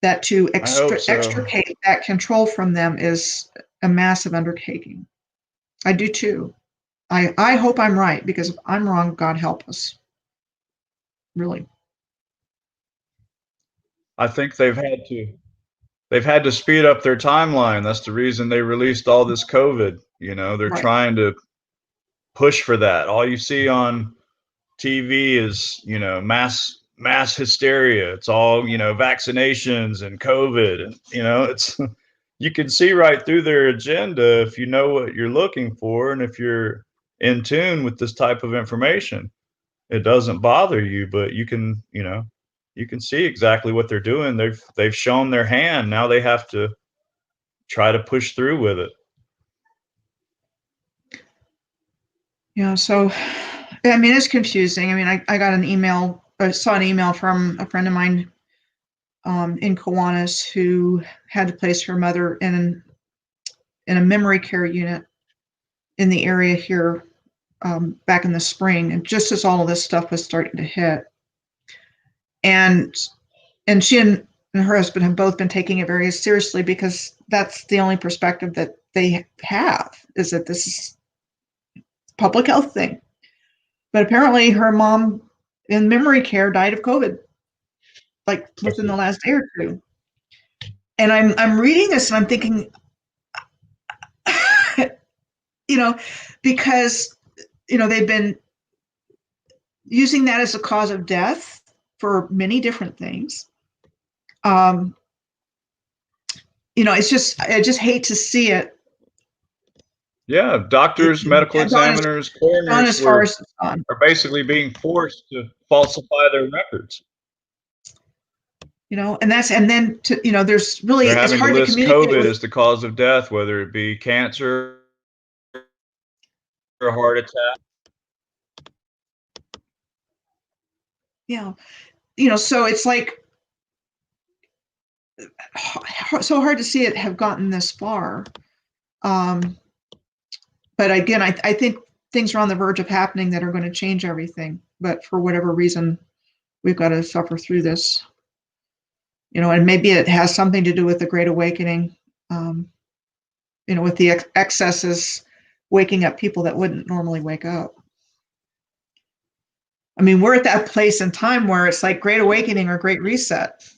that to I hope so. extricate that control from them is a massive undertaking. I do too. I hope I'm right, because if I'm wrong, God help us. Really. I think they've had to speed up their timeline. That's the reason they released all this COVID. You know, they're Right. trying to push for that. All you see on TV is, you know, mass hysteria. It's all, you know, vaccinations and COVID, and you know, it's you can see right through their agenda if you know what you're looking for and if you're in tune with this type of information. It doesn't bother you, but you can, you know, you can see exactly what they're doing. They've shown their hand. Now they have to try to push through with it. Yeah. So, I mean, it's confusing. I mean, I got an email. I saw an email from a friend of mine in Kiwanis, who had to place her mother in a memory care unit in the area here back in the spring, and just as all of this stuff was starting to hit, and she and her husband have both been taking it very seriously, because that's the only perspective that they have, is that this is a public health thing. But apparently her mom in memory care died of COVID, like within the last day or two. And I'm reading this and I'm thinking, you know, because they've been using that as a cause of death for many different things. It's just, I just hate to see it. Yeah, doctors, medical examiners, gone coroners as far as it's gone. are basically being forced to falsify their records. And then there's really, They're it's having to hard to list communicate COVID with. as the cause of death, whether it be cancer or heart attack. Yeah. So it's like, so hard to see it have gotten this far. But again, I think things are on the verge of happening that are going to change everything. But for whatever reason, we've got to suffer through this. And maybe it has something to do with the Great Awakening, with the excesses waking up people that wouldn't normally wake up. I mean, we're at that place in time where it's like Great Awakening or Great Reset,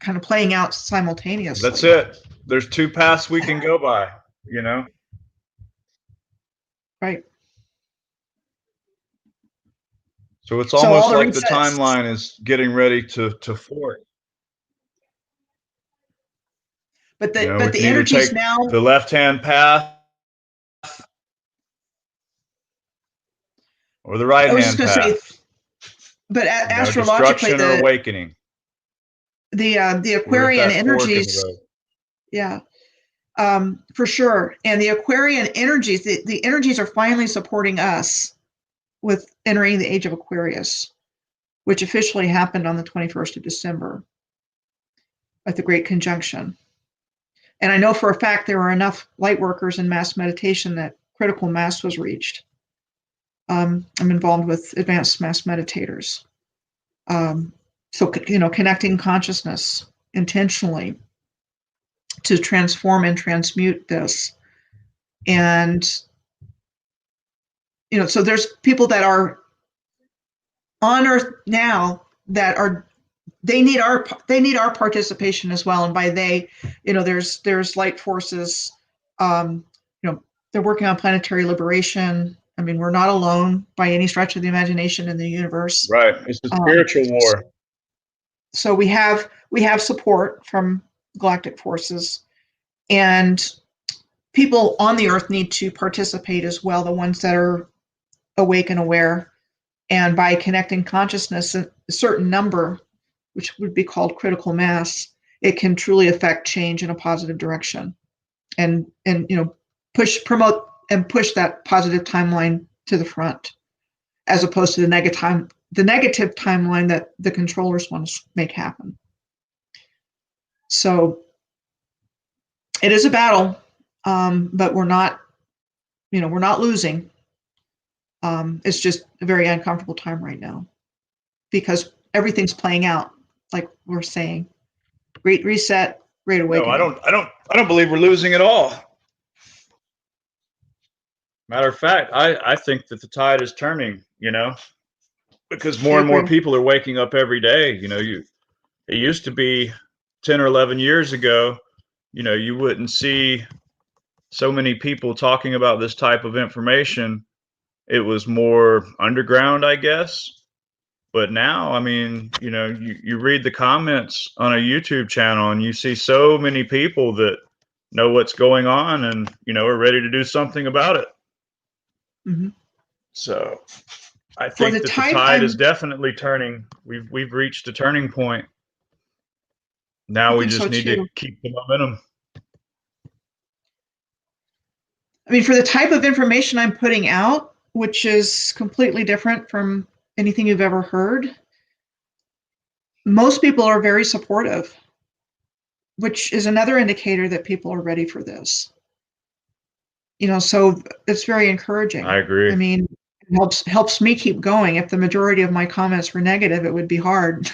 kind of playing out simultaneously. That's it. There's two paths we can go by, Right. So it's almost like the resets. timeline is getting ready to fork. But the energies now, the left-hand path or the right-hand path. Say, but astrologically, destruction or awakening. The Aquarian energies, yeah, for sure. And the Aquarian energies, the energies are finally supporting us with entering the age of Aquarius, which officially happened on the 21st of December at the Great Conjunction. And I know for a fact there were enough light workers in mass meditation that critical mass was reached. I'm involved with advanced mass meditators. So, connecting consciousness intentionally to transform and transmute this. And, so there's people that are on Earth now that they need our participation as well. And by they, there's light forces, they're working on planetary liberation. I mean, we're not alone by any stretch of the imagination in the universe. Right. It's a spiritual war. So we have support from galactic forces, and people on the Earth need to participate as well, the ones that are awake and aware. And by connecting consciousness, a certain number, which would be called critical mass, it can truly affect change in a positive direction, and promote and push that positive timeline to the front, as opposed to the negative timeline that the controllers want to make happen. So it is a battle, but we're not losing. It's just a very uncomfortable time right now because everything's playing out like we're saying. Great Reset, Great Awakening. No, I don't believe we're losing at all. Matter of fact, I think that the tide is turning, because more and more people are waking up every day. It used to be 10 or 11 years ago, you wouldn't see so many people talking about this type of information. It was more underground, I guess. But now, I mean, you read the comments on a YouTube channel and you see so many people that know what's going on and, are ready to do something about it. Mm-hmm. So I think that the tide is definitely turning. We've reached a turning point. Now we just need to keep the momentum. I mean, for the type of information I'm putting out, which is completely different from anything you've ever heard, most people are very supportive, which is another indicator that people are ready for this. So it's very encouraging. I agree. I mean, it helps me keep going. If the majority of my comments were negative, it would be hard.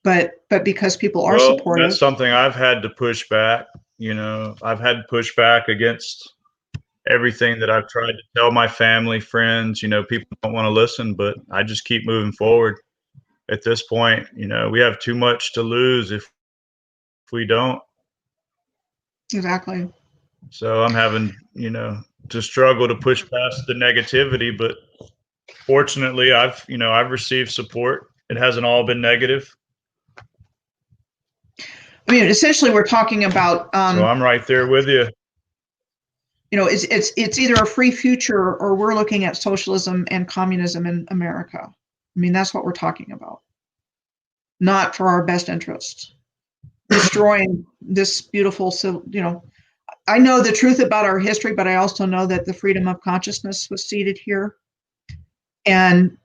But because people are supportive. That's something I've had to push back. I've had to push back against everything that I've tried to tell my family, friends. People don't want to listen, but I just keep moving forward. At this point, we have too much to lose if we don't. Exactly. So I'm having, to struggle to push past the negativity, but fortunately I've received support. It hasn't all been negative. I mean, essentially we're talking about so I'm right there with you. It's either a free future or we're looking at socialism and communism in America. I mean, that's what we're talking about. Not for our best interests. Destroying this beautiful, I know the truth about our history, but I also know that the freedom of consciousness was seated here. And,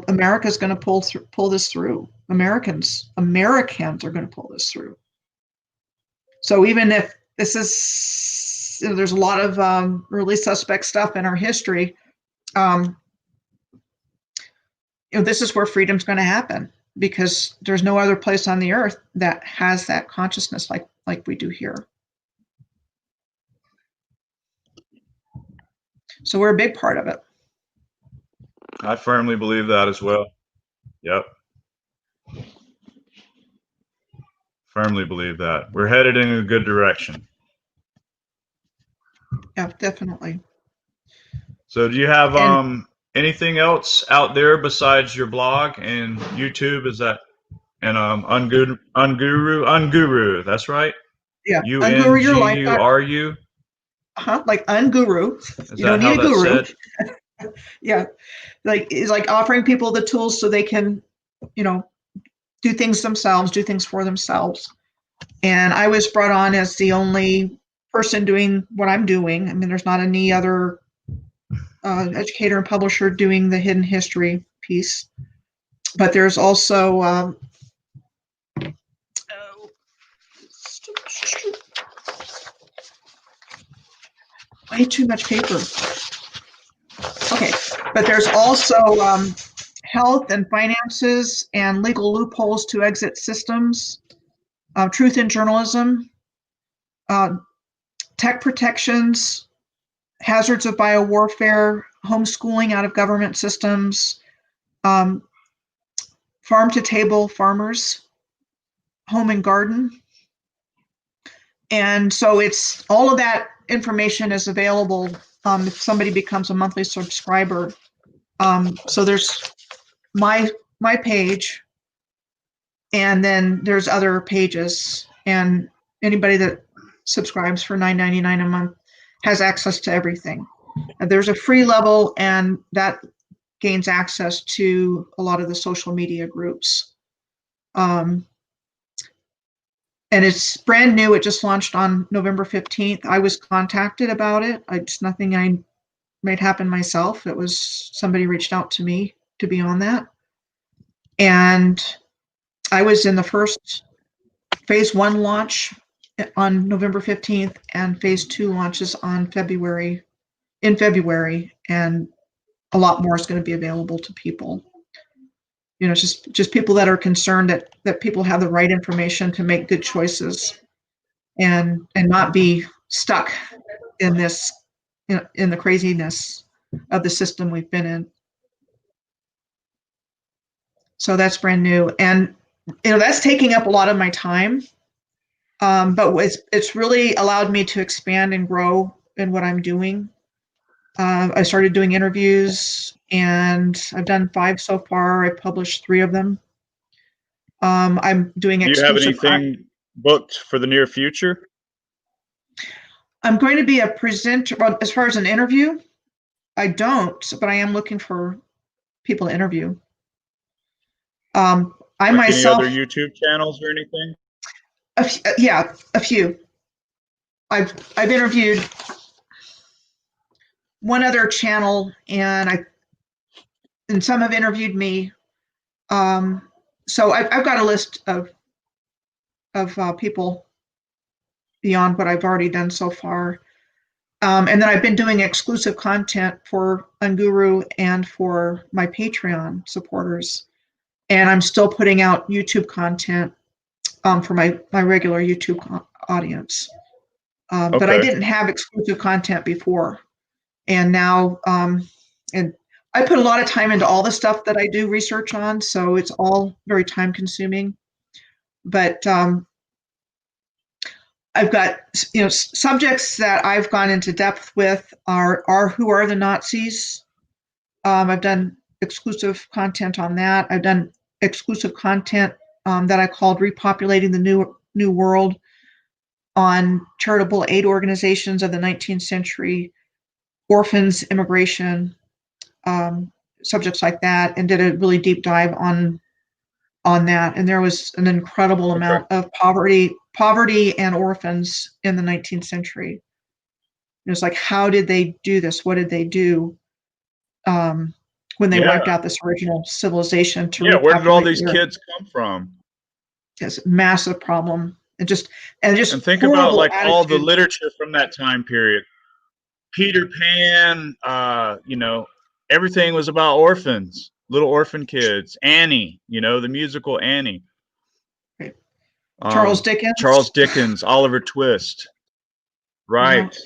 America's going to pull this through. Americans are going to pull this through. So even if this is there's a lot of really suspect stuff in our history. This is where freedom's going to happen, because there's no other place on the earth that has that consciousness like we do here. So we're a big part of it. I firmly believe that as well. Yep. Firmly believe that. We're headed in a good direction. Yeah, definitely. So do you have anything else out there besides your blog and YouTube? Is that and Unguru, that's right? Yeah. Unguru your life. Like Unguru. You don't need a guru. Yeah. It's like offering people the tools so they can, do things themselves, do things for themselves. And I was brought on as the only person doing what I'm doing. I mean, there's not any other educator and publisher doing the hidden history piece, but there's also way too much paper. Okay, but there's also health and finances and legal loopholes to exit systems, truth in journalism, tech protections, hazards of biowarfare, homeschooling out of government systems, farm-to-table farmers, home and garden. And so it's all of that information is available if somebody becomes a monthly subscriber. So there's my page, and then there's other pages, and anybody that subscribes for $9.99 a month has access to everything. And there's a free level, and that gains access to a lot of the social media groups. And it's brand new. It just launched on November 15th. I was contacted about it. It's nothing I made happen myself. It was somebody reached out to me to be on that. And I was in the first phase 1 launch on November 15th, and phase 2 launches in February, and a lot more is going to be available to people. Just people that are concerned that people have the right information to make good choices and not be stuck in this, in the craziness of the system we've been in. So that's brand new. And, that's taking up a lot of my time. But it's really allowed me to expand and grow in what I'm doing. I started doing interviews, and I've done 5 so far. I published 3 of them. I'm doing exclusive. Do you have anything booked for the near future? I'm going to be a presenter. Well, as far as an interview, I don't, but I am looking for people to interview. I myself. Any other YouTube channels or anything? Yeah, a few. I've interviewed one other channel, and some have interviewed me. So I've got a list of people beyond what I've already done so far. And then I've been doing exclusive content for Unguru and for my Patreon supporters. And I'm still putting out YouTube content for my regular YouTube audience. But I didn't have exclusive content before. And now, and I put a lot of time into all the stuff that I do research on, so it's all very time consuming. But I've got, subjects that I've gone into depth with are who are the Nazis. I've done exclusive content on that. I've done exclusive content that I called Repopulating the New World on charitable aid organizations of the 19th century, orphans, immigration, subjects like that, and did a really deep dive on that. And there was an incredible amount of poverty and orphans in the 19th century. It was like, how did they do this? What did they do when they wiped out this original civilization? Where did all these kids come from? It's a massive problem. And just think about horrible like all the attitudes. literature from that time period. Peter Pan, everything was about orphans, little orphan kids. Annie, the musical Annie. Right. Charles Charles Dickens. Dickens, Oliver Twist. Yeah. Right.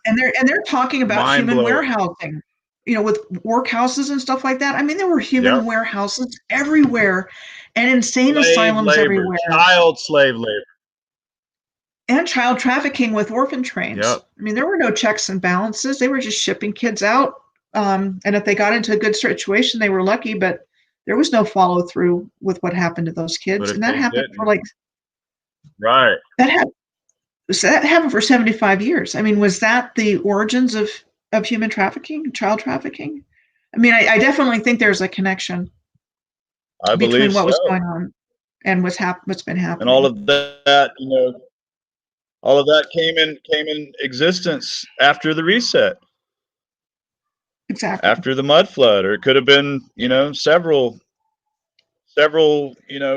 And they're talking about Mind human blowing. warehousing, with workhouses and stuff like that. I mean, there were human Yep. warehouses everywhere and insane Slave asylums labor, everywhere. child slave labor. And child trafficking with orphan trains. Yep. I mean, there were no checks and balances. They were just shipping kids out. And if they got into a good situation, they were lucky, but there was no follow through with what happened to those But kids. if And that they happened didn't, for like, right. that happened for 75 years. I mean, was that the origins of human trafficking, child trafficking? I mean, I definitely think there's a connection I between believe what so. was going on and what's been happening. And all of that, all of that came in existence after the reset, Exactly. after the mud flood, or it could have been, several,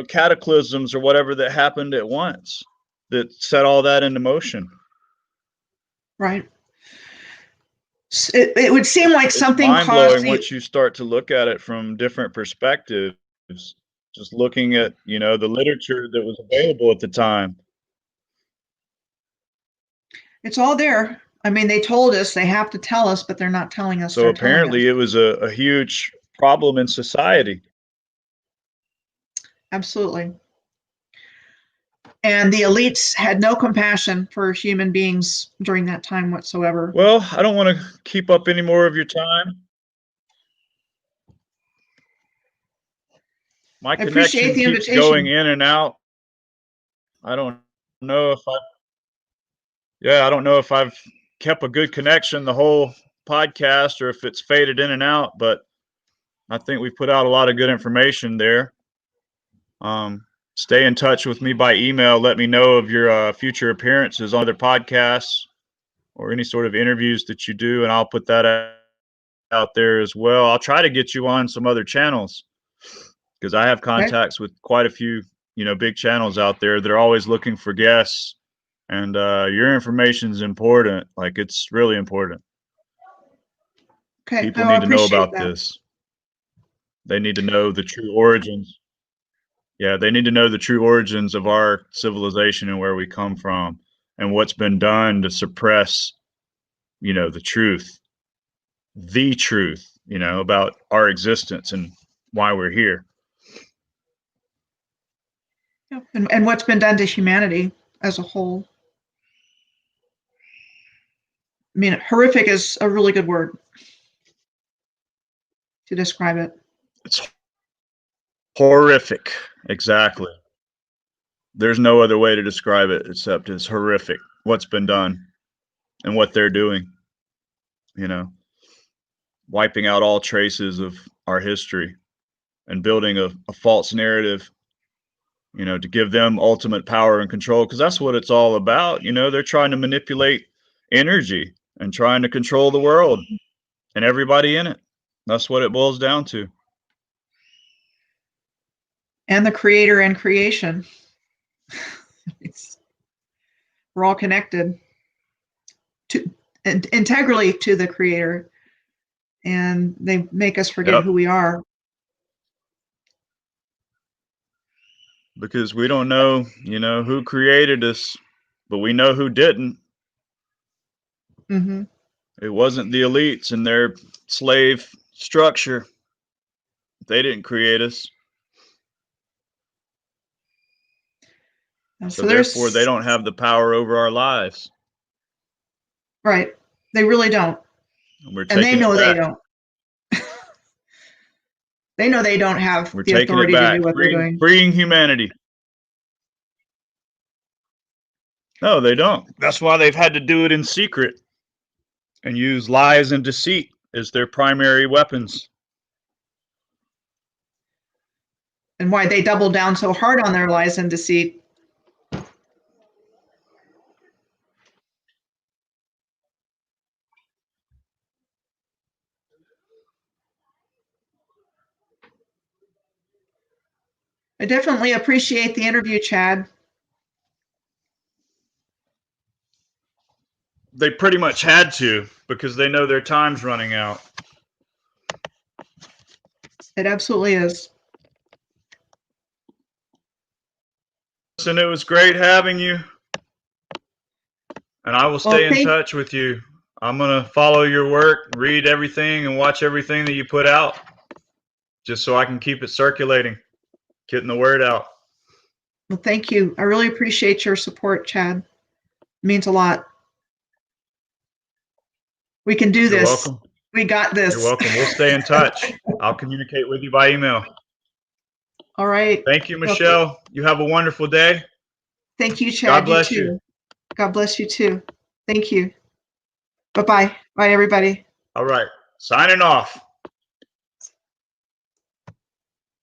cataclysms or whatever that happened at once that set all that into motion. Right. It would seem like It's something mind caused blowing once you start to look at it from different perspectives. Just looking at, the literature that was available at the time. It's all there. I mean, they told us, they have to tell us, but they're not telling us. So They're telling us. apparently it was a huge problem in society. Absolutely. And the elites had no compassion for human beings during that time whatsoever. Well, I don't want to keep up any more of your time. My I appreciate connection the keeps invitation. going in and out. I don't know if I don't know if I've kept a good connection the whole podcast or if it's faded in and out, but I think we put out a lot of good information there. Stay in touch with me by email. Let me know of your future appearances on other podcasts or any sort of interviews that you do, and I'll put that out there as well. I'll try to get you on some other channels because I have contacts with quite a few, big channels out there. They're always looking for guests, and your information is important. Like, it's really important. Okay. People I need to know appreciate about that. this. They need to know the true origins. Yeah, they need to know the true origins of our civilization and where we come from and what's been done to suppress, the truth, about our existence and why we're here. Yeah. And what's been done to humanity as a whole. I mean, horrific is a really good word to describe it. It's horrific. Exactly. There's no other way to describe it except it's horrific what's been done and what they're doing, wiping out all traces of our history and building a false narrative, to give them ultimate power and control, because that's what it's all about. They're trying to manipulate energy and trying to control the world and everybody in it. That's what it boils down to. And the creator and creation. We're all connected integrally to the creator, and they make us forget who we are. Because we don't know, who created us, but we know who didn't. Mm-hmm. It wasn't the elites and their slave structure. They didn't create us. So therefore, they don't have the power over our lives. Right. They really don't. And they know they don't. They know they don't have the authority to do what they're doing. Freeing humanity. No, they don't. That's why they've had to do it in secret and use lies and deceit as their primary weapons. And why they double down so hard on their lies and deceit. I definitely appreciate the interview, Chad. they pretty much had to because they know their time's running out. It absolutely is. And it was great having you. And I will stay in touch with you. I'm going to follow your work, read everything, and watch everything that you put out, just so I can keep it circulating, getting the word out. Well, thank you. I really appreciate your support, Chad. It means a lot. We can do this. You're welcome. We got this. You're welcome. We'll stay in touch. I'll communicate with you by email. All right. Thank you, Michelle. Okay. You have a wonderful day. Thank you, Chad. God bless you. God bless you too. Thank you. Bye-bye. Bye, everybody. All right. Signing off.